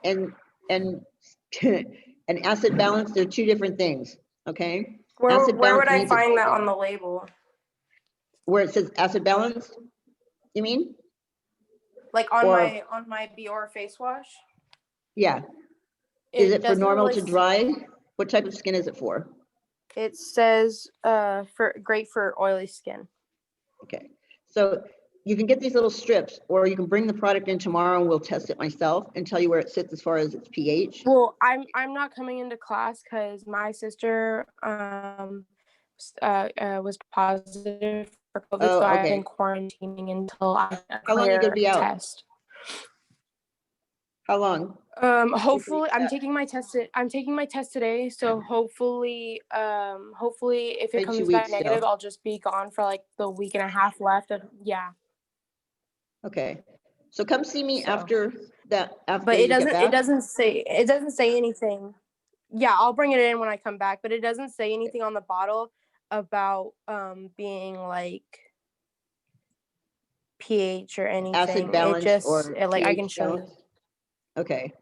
[SPEAKER 1] and an acid balance, they're two different things, okay?
[SPEAKER 4] Where
[SPEAKER 1] Acid
[SPEAKER 4] would
[SPEAKER 1] balance
[SPEAKER 4] I
[SPEAKER 1] means
[SPEAKER 4] find that on the label?
[SPEAKER 1] where it says acid balance, you mean?
[SPEAKER 4] Like on
[SPEAKER 1] Or-
[SPEAKER 4] my Biore face wash?
[SPEAKER 1] Yeah. Is it for
[SPEAKER 4] doesn't
[SPEAKER 1] normal
[SPEAKER 4] really
[SPEAKER 1] to dry? What type of skin is it for?
[SPEAKER 4] It says great for oily skin.
[SPEAKER 1] Okay, so you can get these little strips, or you can bring the product in tomorrow and we'll test it myself and tell you where it sits as far as its pH.
[SPEAKER 4] Well, I'm not coming into class because my sister was positive for COVID,
[SPEAKER 1] Oh,
[SPEAKER 4] so I've
[SPEAKER 1] okay.
[SPEAKER 4] been quarantining until I get a
[SPEAKER 1] How long are you
[SPEAKER 4] clear
[SPEAKER 1] gonna be out?
[SPEAKER 4] test.
[SPEAKER 1] How long?
[SPEAKER 4] Hopefully I'm
[SPEAKER 1] Yeah.
[SPEAKER 4] taking my test today, so hopefully if it
[SPEAKER 1] Maybe 2
[SPEAKER 4] comes back
[SPEAKER 1] weeks
[SPEAKER 4] negative,
[SPEAKER 1] still.
[SPEAKER 4] I'll just be gone for like the week and a half left of, yeah.
[SPEAKER 1] Okay, so come see me
[SPEAKER 4] So.
[SPEAKER 1] after that, after
[SPEAKER 4] But
[SPEAKER 1] you get back.
[SPEAKER 4] it doesn't say anything. Yeah, I'll bring it in when I come back, but it doesn't say anything on the bottle about being like pH or anything.
[SPEAKER 1] Acid balance
[SPEAKER 4] I can
[SPEAKER 1] pH
[SPEAKER 4] show you.
[SPEAKER 1] balance? Okay.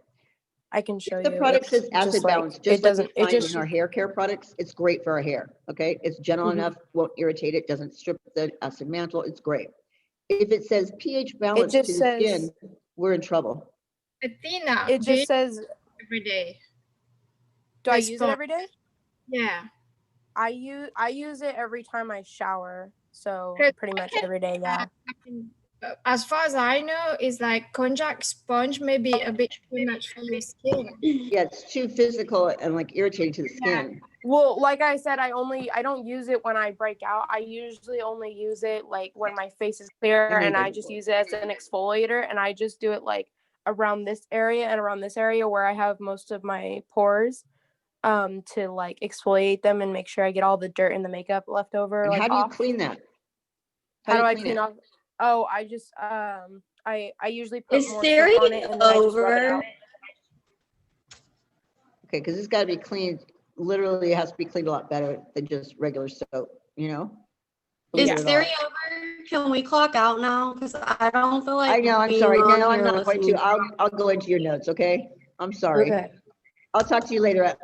[SPEAKER 4] I can show
[SPEAKER 1] If the
[SPEAKER 4] you.
[SPEAKER 1] product
[SPEAKER 4] It's
[SPEAKER 1] says acid
[SPEAKER 4] just like,
[SPEAKER 1] balance,
[SPEAKER 4] it
[SPEAKER 1] just like we
[SPEAKER 4] doesn't, it
[SPEAKER 1] find
[SPEAKER 4] just,
[SPEAKER 1] in our hair care products, it's great for our hair, okay? It's gentle
[SPEAKER 4] Mhm.
[SPEAKER 1] enough, won't irritate it, doesn't strip the acid mantle, it's great. If it says pH balance to the
[SPEAKER 4] just says-
[SPEAKER 1] skin, we're in trouble.
[SPEAKER 7] Athena,
[SPEAKER 4] it
[SPEAKER 7] do you
[SPEAKER 4] just says,
[SPEAKER 7] every day?
[SPEAKER 4] do I
[SPEAKER 7] Yes,
[SPEAKER 4] use
[SPEAKER 7] for-
[SPEAKER 4] it every day?
[SPEAKER 7] Yeah.
[SPEAKER 4] I use it every time I shower. So
[SPEAKER 7] Good.
[SPEAKER 4] pretty much
[SPEAKER 7] Okay.
[SPEAKER 4] every day, yeah.
[SPEAKER 7] As far as I know, it's like konjac sponge may be a bit too much for your skin.
[SPEAKER 1] Yeah, it's too physical and like irritating to the skin.
[SPEAKER 4] Well, like I said, I don't use it when I break out. I usually only use it like when my face is clear,
[SPEAKER 1] I know
[SPEAKER 4] and I
[SPEAKER 1] you
[SPEAKER 4] just
[SPEAKER 1] do.
[SPEAKER 4] use it as an exfoliator, and I just do it like around this area and around this area where I have most of my pores, to like exfoliate them and make sure I get all the dirt and the makeup left over.
[SPEAKER 1] And
[SPEAKER 4] like
[SPEAKER 1] how do you
[SPEAKER 4] off.
[SPEAKER 1] clean that?
[SPEAKER 4] How do I
[SPEAKER 1] you
[SPEAKER 4] clean
[SPEAKER 1] it?
[SPEAKER 4] off? Oh, I just I usually put
[SPEAKER 3] Is
[SPEAKER 4] more
[SPEAKER 3] Theory
[SPEAKER 4] soap on it and then I just rub it
[SPEAKER 3] over?
[SPEAKER 4] out.
[SPEAKER 1] Okay, because it's got to be cleaned, literally it has to be cleaned a lot better than just regular soap, you know?
[SPEAKER 3] Is
[SPEAKER 1] Believe it or
[SPEAKER 3] Theory
[SPEAKER 1] not.
[SPEAKER 3] over? Can we clock out now? Because I don't feel like
[SPEAKER 1] I know, I'm
[SPEAKER 3] being
[SPEAKER 1] sorry.
[SPEAKER 3] on
[SPEAKER 1] No, I'm
[SPEAKER 3] here
[SPEAKER 1] not going
[SPEAKER 3] listening.
[SPEAKER 1] to. I'll go into your notes, okay? I'm sorry.
[SPEAKER 3] Okay.
[SPEAKER 1] I'll talk to you later,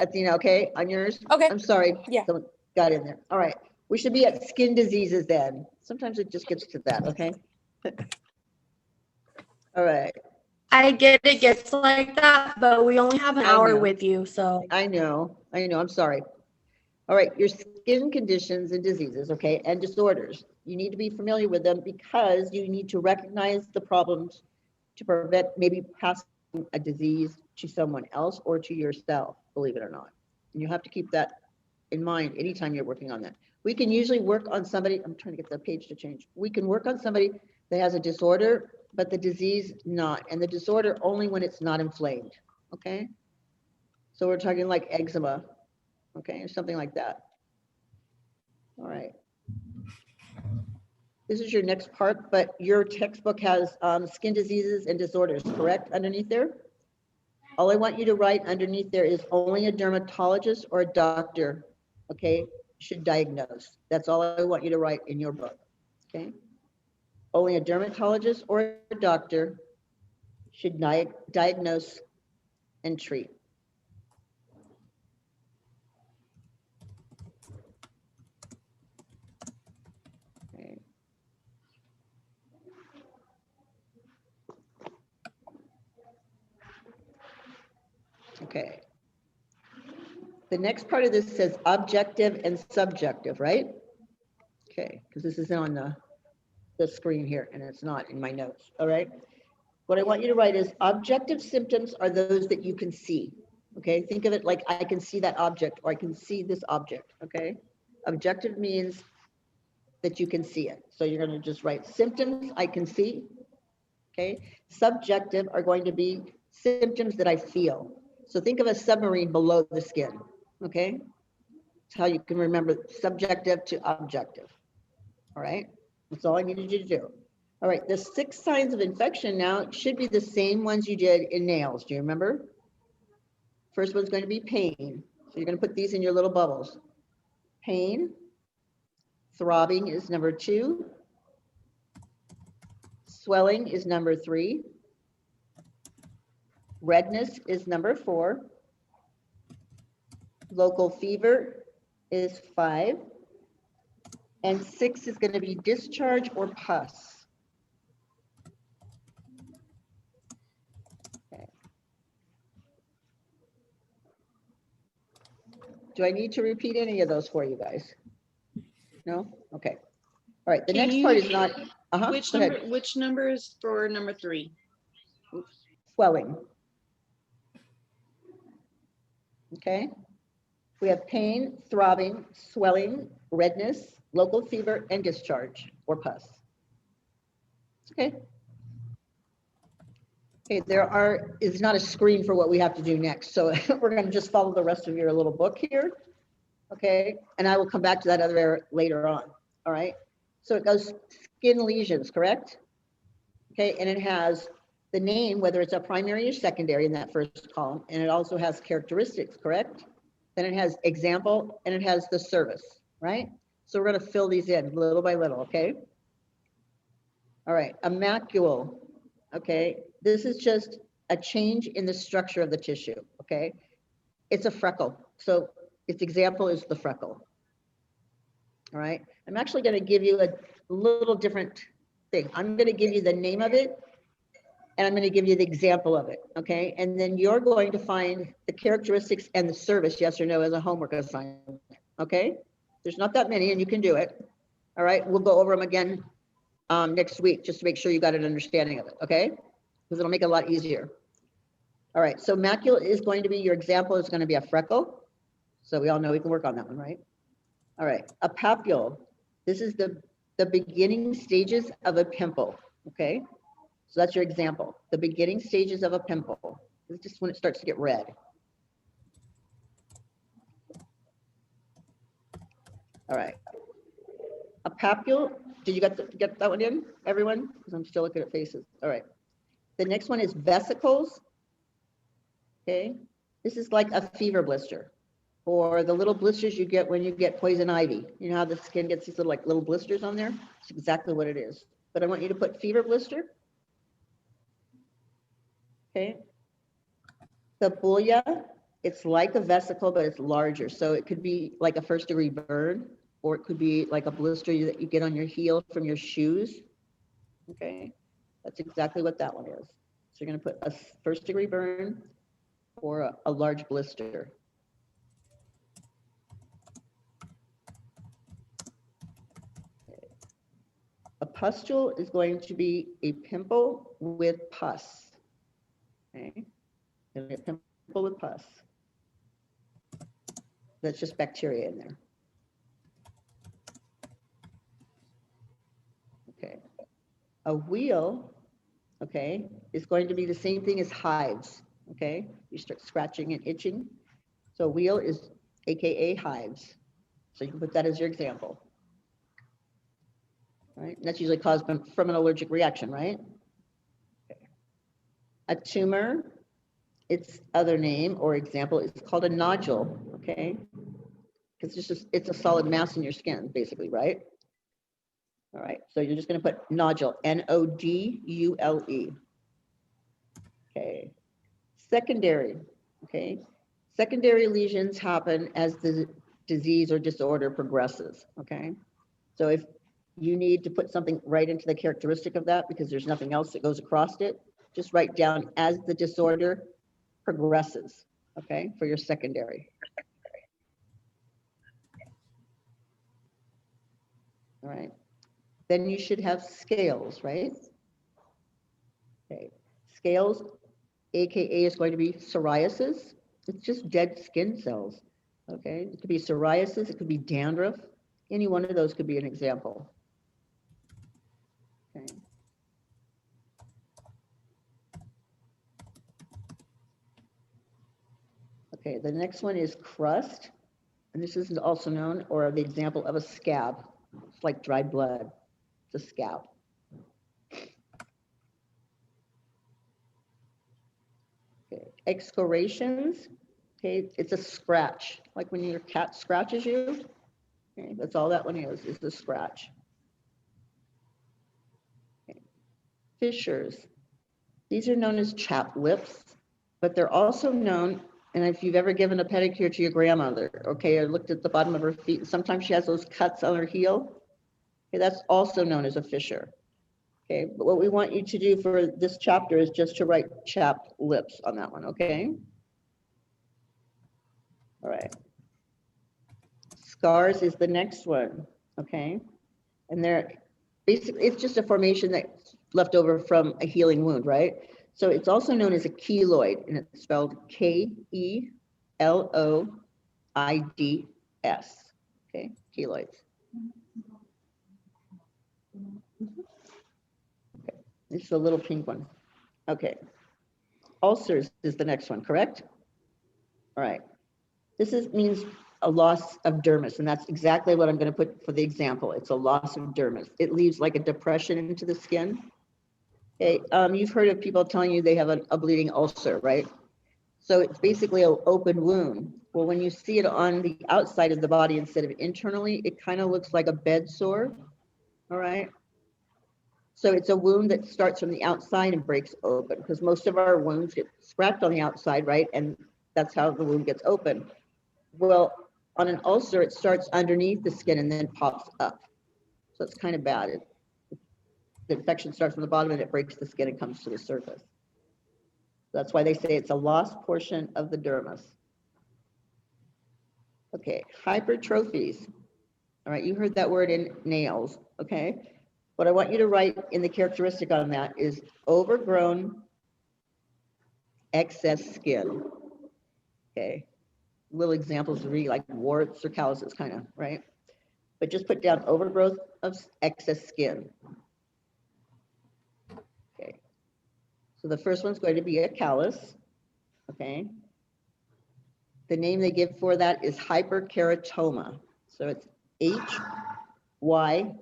[SPEAKER 1] Athena, okay? On yours?
[SPEAKER 4] Okay.
[SPEAKER 1] I'm sorry.
[SPEAKER 4] Yeah.
[SPEAKER 1] Someone got in there. All right. We should be at skin diseases then. Sometimes it just gets to that, okay? All right.
[SPEAKER 3] I get it gets like that, but we only have an
[SPEAKER 1] I
[SPEAKER 3] hour
[SPEAKER 1] know.
[SPEAKER 3] with you, so.
[SPEAKER 1] I know, I'm sorry. All right, your skin conditions and diseases, okay, and disorders. You need to be familiar with them because you need to recognize the problems to prevent maybe passing a disease to someone else or to yourself, believe it or not. And you have to keep that in mind anytime you're working on that. We can usually work on somebody, I'm trying to get the page to change. We can work on somebody that has a disorder, but the disease not, and the disorder only when it's not inflamed, okay? So we're talking like eczema, okay, or something like that. All right. This is your next part, but your textbook has skin diseases and disorders, correct, underneath there? All I want you to write underneath there is only a dermatologist or a doctor, okay, should diagnose. That's all I want you to write in your book, okay? Only a dermatologist or a doctor should diagnose and treat. Okay. Okay. The next part of this says objective and subjective, right? Okay, because this is on the screen here and it's not in my notes, all right? What I want you to write is objective symptoms are those that you can see, okay? Think of it like I can see that object or I can see this object, okay? Objective means that you can see it. So you're gonna just write symptoms I can see, okay? Subjective are going to be symptoms that I feel. So think of a submarine below the skin, okay? That's how you can remember subjective to objective, all right? That's all I needed you to do. All right, the 6 signs of infection now should be the same ones you did in nails. Do you remember? First one's going to be pain. So you're going to put these in your little bubbles. Pain. Throbbing is number 2. Swelling is number 3. Redness is number 4. Local fever is 5. And 6 is going to be discharge or pus. Okay. Do I need to repeat any of those for you guys? No? Okay. All right, the
[SPEAKER 10] Can
[SPEAKER 1] next part
[SPEAKER 10] you-
[SPEAKER 1] is not,
[SPEAKER 10] Which
[SPEAKER 1] go ahead.
[SPEAKER 10] number? Which number is for number 3?
[SPEAKER 1] Swelling. Okay. We have pain, throbbing, swelling, redness, local fever, and discharge or pus. Okay. Okay, is not a screen for what we have to do next. So we're going to just follow the rest of your little book here. Okay. And I will come back to that other later on. All right. So it goes skin lesions, correct? Okay. And it has the name, whether it's a primary or secondary in that first column. And it also has characteristics, correct? Then it has example and it has the service, right? So we're going to fill these in little by little. Okay. All right. A macule. Okay. This is just a change in the structure of the tissue. Okay. It's a freckle. So its example is the freckle. All right. I'm actually going to give you a little different thing. I'm going to give you the name of it and I'm going to give you the example of it. Okay. And then you're going to find the characteristics and the service, yes or no, as a homework assignment. Okay. There's not that many and you can do it. All right. We'll go over them again next week just to make sure you got an understanding of it. Okay. Because it'll make it a lot easier. All right. So macule is going to be your example is going to be a freckle. So we all know we can work on that one, right? All right. A papule. This is the beginning stages of a pimple. Okay. So that's your example. The beginning stages of a pimple. This is just when it starts to get red. All right. A papule. Did you get that one in, everyone? Because I'm still looking at faces. All right. The next one is vesicles. Okay. This is like a fever blister or the little blisters you get when you get poison ivy. You know how the skin gets these little, like little blisters on there? It's exactly what it is. But I want you to put fever blister. Okay. Papule, it's like a vesicle, but it's larger. So it could be like a first-degree burn, or it could be like a blister that you get on your heel from your shoes. Okay. That's exactly what that one is. So you're going to put a first-degree burn or a large blister. Okay. A pustule is going to be a pimple with pus. Okay. A pimple with pus. That's just bacteria in there. Okay. A wheal, okay, is going to be the same thing as hives. Okay. You start scratching and itching. So a wheal is AKA hives. So you can put that as your example. Right. And that's usually caused from an allergic reaction, right? Okay. A tumor, its other name or example is called a nodule. Okay. Because it's a solid mass in your skin, basically, right? All right. So you're just going to put nodule, N-O-D-U-L-E. Okay. Secondary. Okay. Secondary lesions happen as the disease or disorder progresses. Okay. So if you need to put something right into the characteristic of that because there's nothing else that goes across it, just write down as the disorder progresses. Okay. For your secondary. All right. Then you should have scales, right? Okay. Scales, AKA is going to be psoriasis. It's just dead skin cells. Okay. It could be psoriasis. It could be dandruff. Any one of those could be an example. Okay. Okay. The next one is crust. And this is also known or the example of a scab. It's like dried blood. It's a scab. Okay. Excoriations. Okay, it's a scratch, like when your cat scratches you. Okay, that's all that one is the scratch. Okay. Fissures. These are known as chapped lips, but they're also known, and if you've ever given a pedicure to your grandmother, okay, or looked at the bottom of her feet, sometimes she has those cuts on her heel. Okay, that's also known as a fissure. Okay, but what we want you to do for this chapter is just to write chapped lips on that one, okay? All right. Scars is the next one, okay? And they're basically, it's just a formation that's left over from a healing wound, right? So it's also known as a keloid, and it's spelled Keloids, okay, keloids. Okay. This is a little pink one. Okay. Ulcers is the next one, correct? All right. Means a loss of dermis, and that's exactly what I'm going to put for the example. It's a loss of dermis. It leaves like a depression into the skin. Okay, you've heard of people telling you they have a bleeding ulcer, right? So it's basically an open wound. Well, when you see it on the outside of the body instead of internally, it kind of looks like a bed sore, all right? So it's a wound that starts from the outside and breaks open, because most of our wounds get scratched on the outside, right? And that's how the wound gets open. Well, on an ulcer, it starts underneath the skin and then pops up. So it's kind of bad. The infection starts from the bottom and it breaks the skin and comes to the surface. That's why they say it's a lost portion of the dermis. Okay, hypertrophies. All right, you heard that word in nails, okay? What I want you to write in the characteristic on that is overgrown excess skin, okay? Little examples would be like warts or calluses, kind of, right? But just put down overgrowth of excess skin. Okay. So the first one's going to be a callus, okay? The name they give for that is hyperkeratoma. So it's HYPERKERATOMA.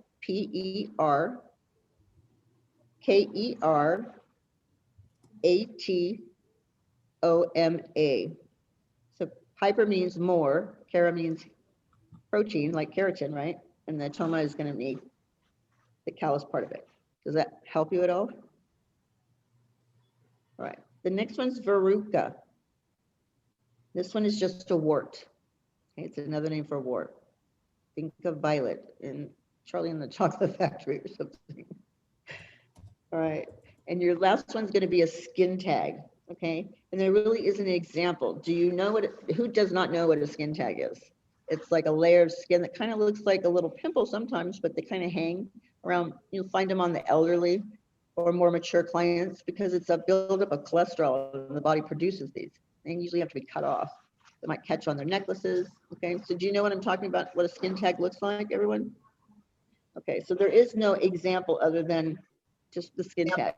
[SPEAKER 1] So hyper means more, kera means protein, like keratin, right? And the toma is going to be the callus part of it. Does that help you at all? All right. The next one's verruca. This one is just a wart. Okay, it's another name for a wart. Think of Violet in Charlie and the Chocolate Factory or something. All right. And your last one's going to be a skin tag. Okay. And there really is an example. Do you know who does not know what a skin tag is? It's like a layer of skin that kind of looks like a little pimple sometimes, but they kind of hang around. You'll find them on the elderly or more mature clients because it's a buildup of cholesterol and the body produces these. They usually have to be cut off. They might catch on their necklaces. Okay, so do you know what I'm talking about, what a skin tag looks like, everyone? Okay, so there is no example other than just the skin tag.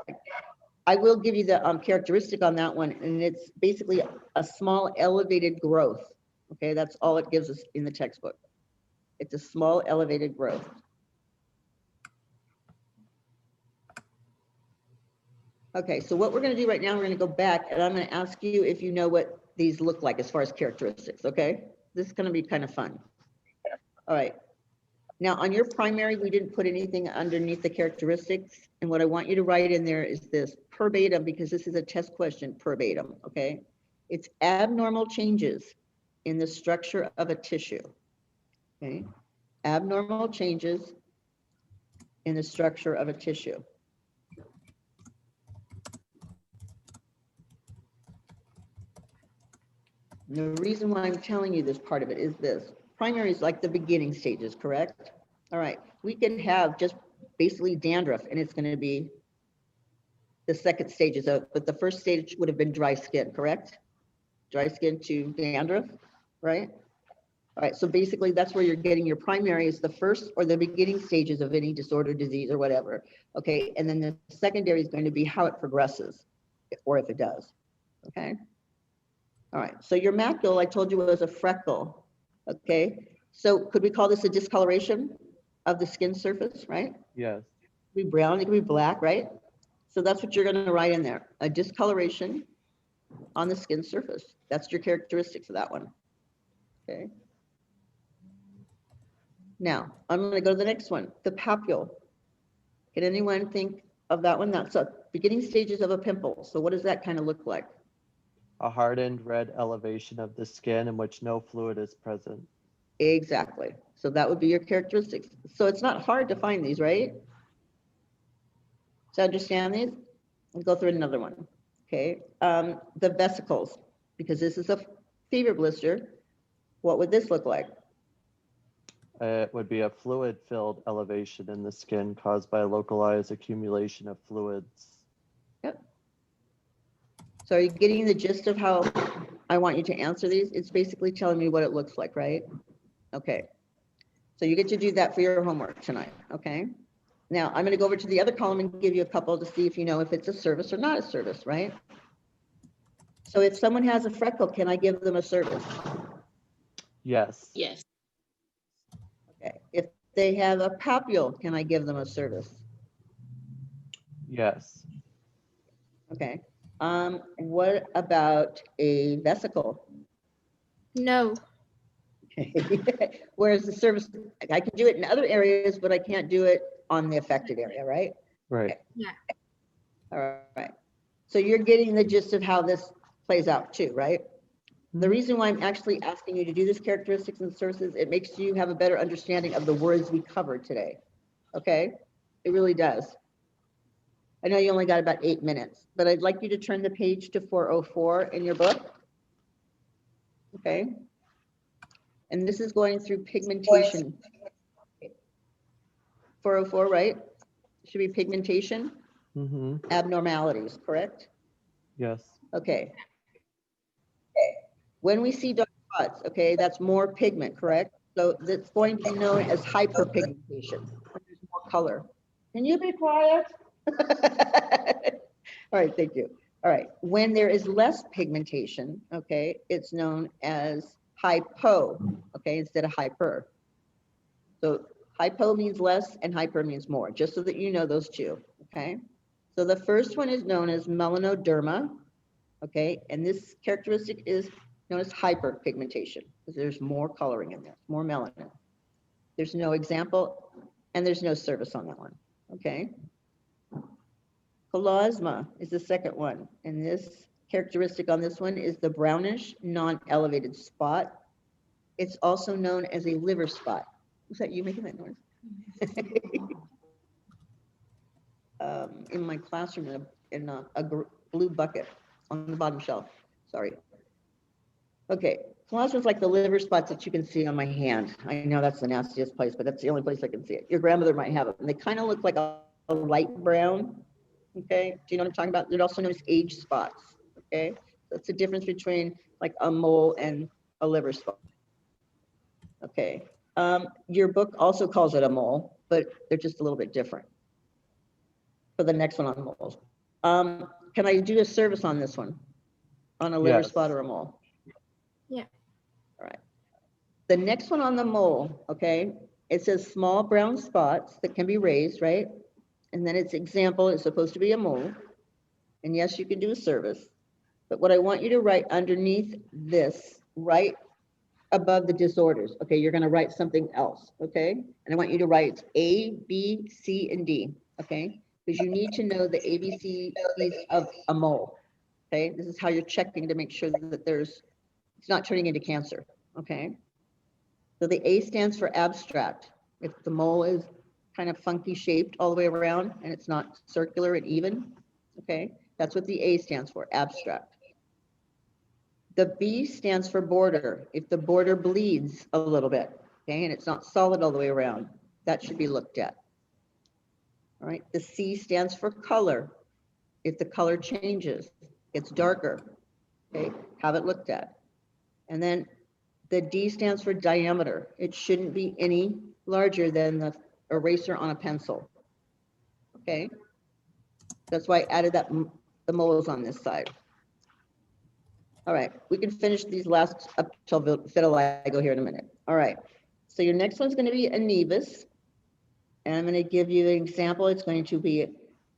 [SPEAKER 1] I will give you the characteristic on that one, and it's basically a small elevated growth. Okay, that's all it gives us in the textbook. It's a small elevated growth. Okay, so what we're going to do right now, we're going to go back and I'm going to ask you if you know what these look like as far as characteristics, okay? This is going to be kind of fun. All right. Now on your primary, we didn't put anything underneath the characteristics. And what I want you to write in there is this verbatim, because this is a test question verbatim, okay? It's abnormal changes in the structure of a tissue, okay? Abnormal changes in the structure of a tissue. The reason why I'm telling you this part of it is this. Primary is like the beginning stages, correct? All right, we can have just basically dandruff and it's going to be the second stages of, but the first stage would have been dry skin, correct? Dry skin to dandruff, right? All right, so basically that's where you're getting your primary is the first or the beginning stages of any disorder, disease, or whatever. Okay, and then the secondary is going to be how it progresses, or if it does, okay? All right, so your macule, I told you, was a freckle, okay? So could we call this a discoloration of the skin surface, right?
[SPEAKER 8] Yes.
[SPEAKER 1] It could be brown, it could be black, right? So that's what you're gonna write in there, a discoloration on the skin surface. That's your characteristics of that one, okay? Now, I'm gonna go to the next one, the papule. Can anyone think of that one? That's a beginning stages of a pimple. So what does that kind of look like?
[SPEAKER 8] A hardened red elevation of the skin in which no fluid is present.
[SPEAKER 1] Exactly. So that would be your characteristics. So it's not hard to find these, right? To understand these? I'll go through another one. Okay. The vesicles, because this is a fever blister. What would this look like?
[SPEAKER 8] It would be a fluid-filled elevation in the skin caused by a localized accumulation of fluids.
[SPEAKER 1] Yep. So are you getting the gist of how I want you to answer these? It's basically telling me what it looks like, right? Okay. So you get to do that for your homework tonight, okay? Now I'm going to go over to the other column and give you a couple to see if you know if it's a service or not a service, right? So if someone has a freckle, can I give them a service?
[SPEAKER 8] Yes.
[SPEAKER 10] Yes.
[SPEAKER 1] Okay. If they have a papule, can I give them a service?
[SPEAKER 8] Yes.
[SPEAKER 1] Okay. What about a vesicle?
[SPEAKER 7] No.
[SPEAKER 1] Whereas the service, I can do it in other areas, but I can't do it on the affected area, right?
[SPEAKER 8] Right.
[SPEAKER 1] Okay.
[SPEAKER 7] Yeah.
[SPEAKER 1] All right. So you're getting the gist of how this plays out too, right? The reason why I'm actually asking you to do this characteristics and services, it makes you have a better understanding of the words we covered today. Okay? It really does. I know you only got about 8 minutes, but I'd like you to turn the page to 404 in your book. Okay? And this is going through pigmentation. 404, right? Should be pigmentation,
[SPEAKER 8] Mm-hmm.
[SPEAKER 1] abnormalities, correct?
[SPEAKER 8] Yes.
[SPEAKER 1] Okay. When we see dark spots, okay, that's more pigment, correct? So that's going to be known as hyperpigmentation. There's more color. Can you be quiet? All right, thank you. All right, when there is less pigmentation, okay, it's known as hypo, okay, instead of hyper. So hypo means less and hyper means more, just so that you know those two, okay? So the first one is known as melanoderma, okay, and this characteristic is known as hyperpigmentation because there's more coloring in there, more melanin. There's no example and there's no service on that one, okay? Chloasma is the second one, and this characteristic on this one is the brownish, non-elevated spot. It's also known as a liver spot. Was that you making that noise? In my classroom, in a blue bucket on the bottom shelf. Sorry. Okay, chloasma is like the liver spots that you can see on my hand. I know that's the nastiest place, but that's the only place I can see it. Your grandmother might have it, and they kind of look like a light brown. Okay, do you know what I'm talking about? They're also known as age spots. Okay, that's the difference between like a mole and a liver spot. Okay, your book also calls it a mole, but they're just a little bit different. For the next one on moles, can I do a service on this one, on a liver spot or a mole?
[SPEAKER 7] Yeah.
[SPEAKER 1] All right. The next one on the mole, okay, it says small brown spots that can be raised, right? And then its example is supposed to be a mole. And yes, you can do a service. But what I want you to write underneath this, right above the disorders, okay, you're going to write something else, okay? And I want you to write A, B, C, and D, okay? Because you need to know the ABCs of a mole, okay? This is how you're checking to make sure that it's not turning into cancer, okay? So the A stands for abstract. If the mole is kind of funky shaped all the way around and it's not circular and even, okay? That's what the A stands for, abstract. The B stands for border. If the border bleeds a little bit, okay, and it's not solid all the way around, that should be looked at. All right, the C stands for color. If the color changes, it's darker, okay, have it looked at. And then the D stands for diameter. It shouldn't be any larger than the eraser on a pencil, okay? That's why I added that the moles on this side. All right, we can finish these last up till vitiligo here in a minute. All right, so your next one's going to be a nevus. And I'm going to give you an example. It's going to be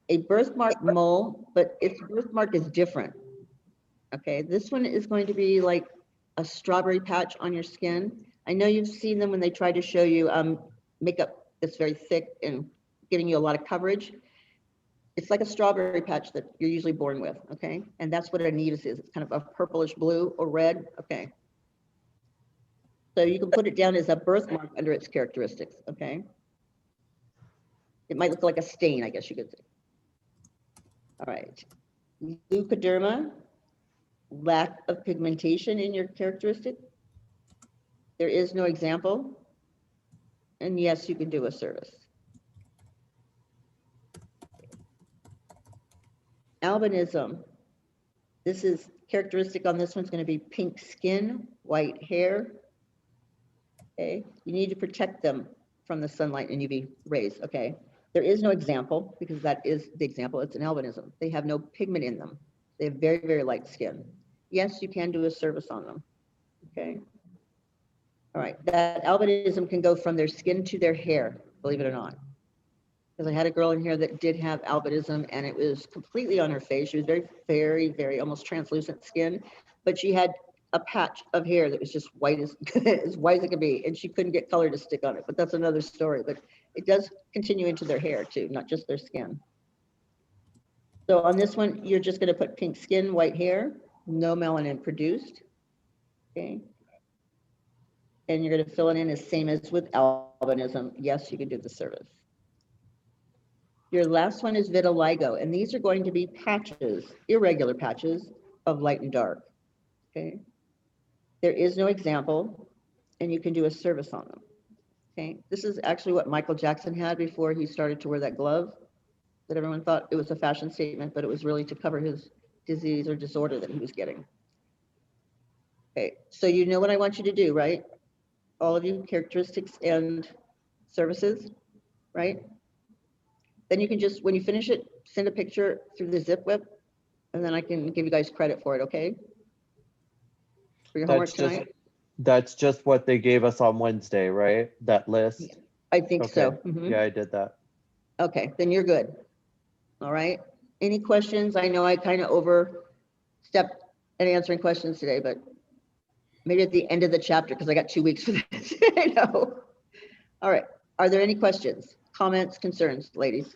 [SPEAKER 1] a birthmark mole, but its birthmark is different. Okay, this one is going to be like a strawberry patch on your skin. I know you've seen them when they try to show you makeup that's very thick and giving you a lot of coverage. It's like a strawberry patch that you're usually born with, okay? And that's what a nevus is. It's kind of a purplish blue or red, okay? So you can put it down as a birthmark under its characteristics, okay? It might look like a stain, I guess you could say. All right. Leukoderma, lack of pigmentation in your characteristic. There is no example. And yes, you can do a service. Albinism. This is characteristic on this one's going to be pink skin, white hair. Okay, you need to protect them from the sunlight and UV rays. Okay, there is no example because that is the example. It's an albinism. They have no pigment in them. They have very, very light skin. Yes, you can do a service on them. Okay. All right, that albinism can go from their skin to their hair, believe it or not. Because I had a girl in here that did have albinism and it was completely on her face. She was very, very, very almost translucent skin, but she had a patch of hair that was just white as, as white as it could be, and she couldn't get color to stick on it, but that's another story. But it does continue into their hair too, not just their skin. So on this one, you're just gonna put pink skin, white hair, no melanin produced, okay? And you're gonna fill it in as same as with albinism. Yes, you can do the service. Your last one is vitiligo, and these are going to be patches, irregular patches of light and dark, okay? There is no example, and you can do a service on them, okay? This is actually what Michael Jackson had before he started to wear that glove that everyone thought it was a fashion statement, but it was really to cover his disease or disorder that he was getting. Okay, so you know what I want you to do, right? All of you, characteristics and services, right? Then you can just, when you finish it, send a picture through the zip web, and then I can give you guys credit for it, okay? For your homework tonight?
[SPEAKER 8] That's just what they gave us on Wednesday, right? That list?
[SPEAKER 1] I think so.
[SPEAKER 8] Okay.
[SPEAKER 1] Mhm.
[SPEAKER 8] Yeah, I did that.
[SPEAKER 1] Okay, then you're good. All right. Any questions? I know I kind of overstepped in answering questions today, but maybe at the end of the chapter, because I got 2 weeks for this. I know. All right. Are there any questions, comments, concerns, ladies?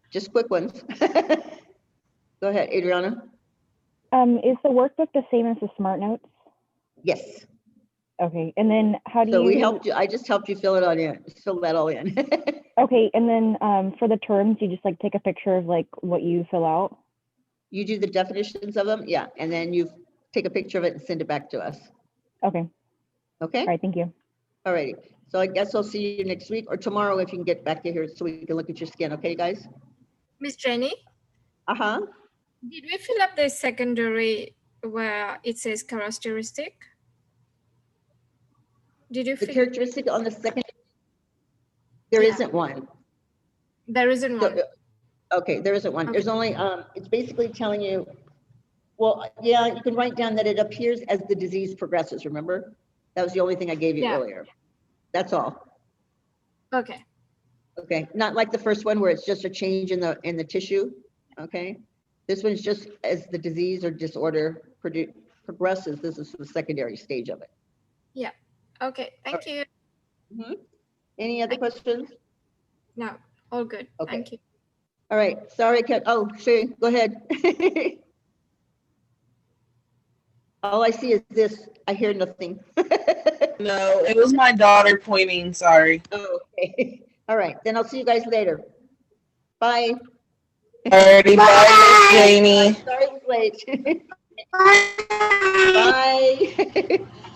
[SPEAKER 1] Just quick ones. Go ahead, Adriana.
[SPEAKER 11] Is the workbook the same as the Smart Notes?
[SPEAKER 1] Yes.
[SPEAKER 11] Okay, and then how do
[SPEAKER 1] So
[SPEAKER 11] you?
[SPEAKER 1] we helped you. I just helped you fill it all in. Fill that all in.
[SPEAKER 11] Okay, and then for the terms, you just like take a picture of like what you fill out.
[SPEAKER 1] You do the definitions of them, yeah, and then you take a picture of it and send it back to us.
[SPEAKER 11] Okay.
[SPEAKER 1] Okay.
[SPEAKER 11] All right. Thank you.
[SPEAKER 1] All righty. So I guess I'll see you next week or tomorrow if you can get back to here so we can look at your skin. Okay, guys?
[SPEAKER 7] Miss Jenny,
[SPEAKER 1] Uh-huh.
[SPEAKER 7] did we fill up the secondary where it says characteristic? Did you
[SPEAKER 1] The
[SPEAKER 7] fill?
[SPEAKER 1] characteristic on the second, there
[SPEAKER 7] Yeah.
[SPEAKER 1] isn't one.
[SPEAKER 7] There isn't
[SPEAKER 1] So,
[SPEAKER 7] one.
[SPEAKER 1] okay, there isn't one. There's only, it's basically telling you, well, yeah, you can write down that it appears as the disease progresses, remember? That was the only thing I gave you
[SPEAKER 7] Yeah.
[SPEAKER 1] earlier. That's all.
[SPEAKER 7] Okay.
[SPEAKER 1] Okay, not like the first one where it's just a change in the tissue, okay? This one's just as the disease or disorder progresses, this is the secondary stage of it.
[SPEAKER 7] Yeah. Okay. Thank you.
[SPEAKER 1] Any other questions?
[SPEAKER 7] No, all good.
[SPEAKER 1] Okay.
[SPEAKER 7] Thank you.
[SPEAKER 1] All right, sorry, Kat. Oh, Sherry, go ahead. All I see is this, I hear nothing.
[SPEAKER 12] No, it was my daughter pointing, sorry.
[SPEAKER 1] Oh, okay. All right, then I'll see you guys later. Bye.
[SPEAKER 12] Alrighty, bye, Miss Janie.
[SPEAKER 1] Sorry it's late. Bye.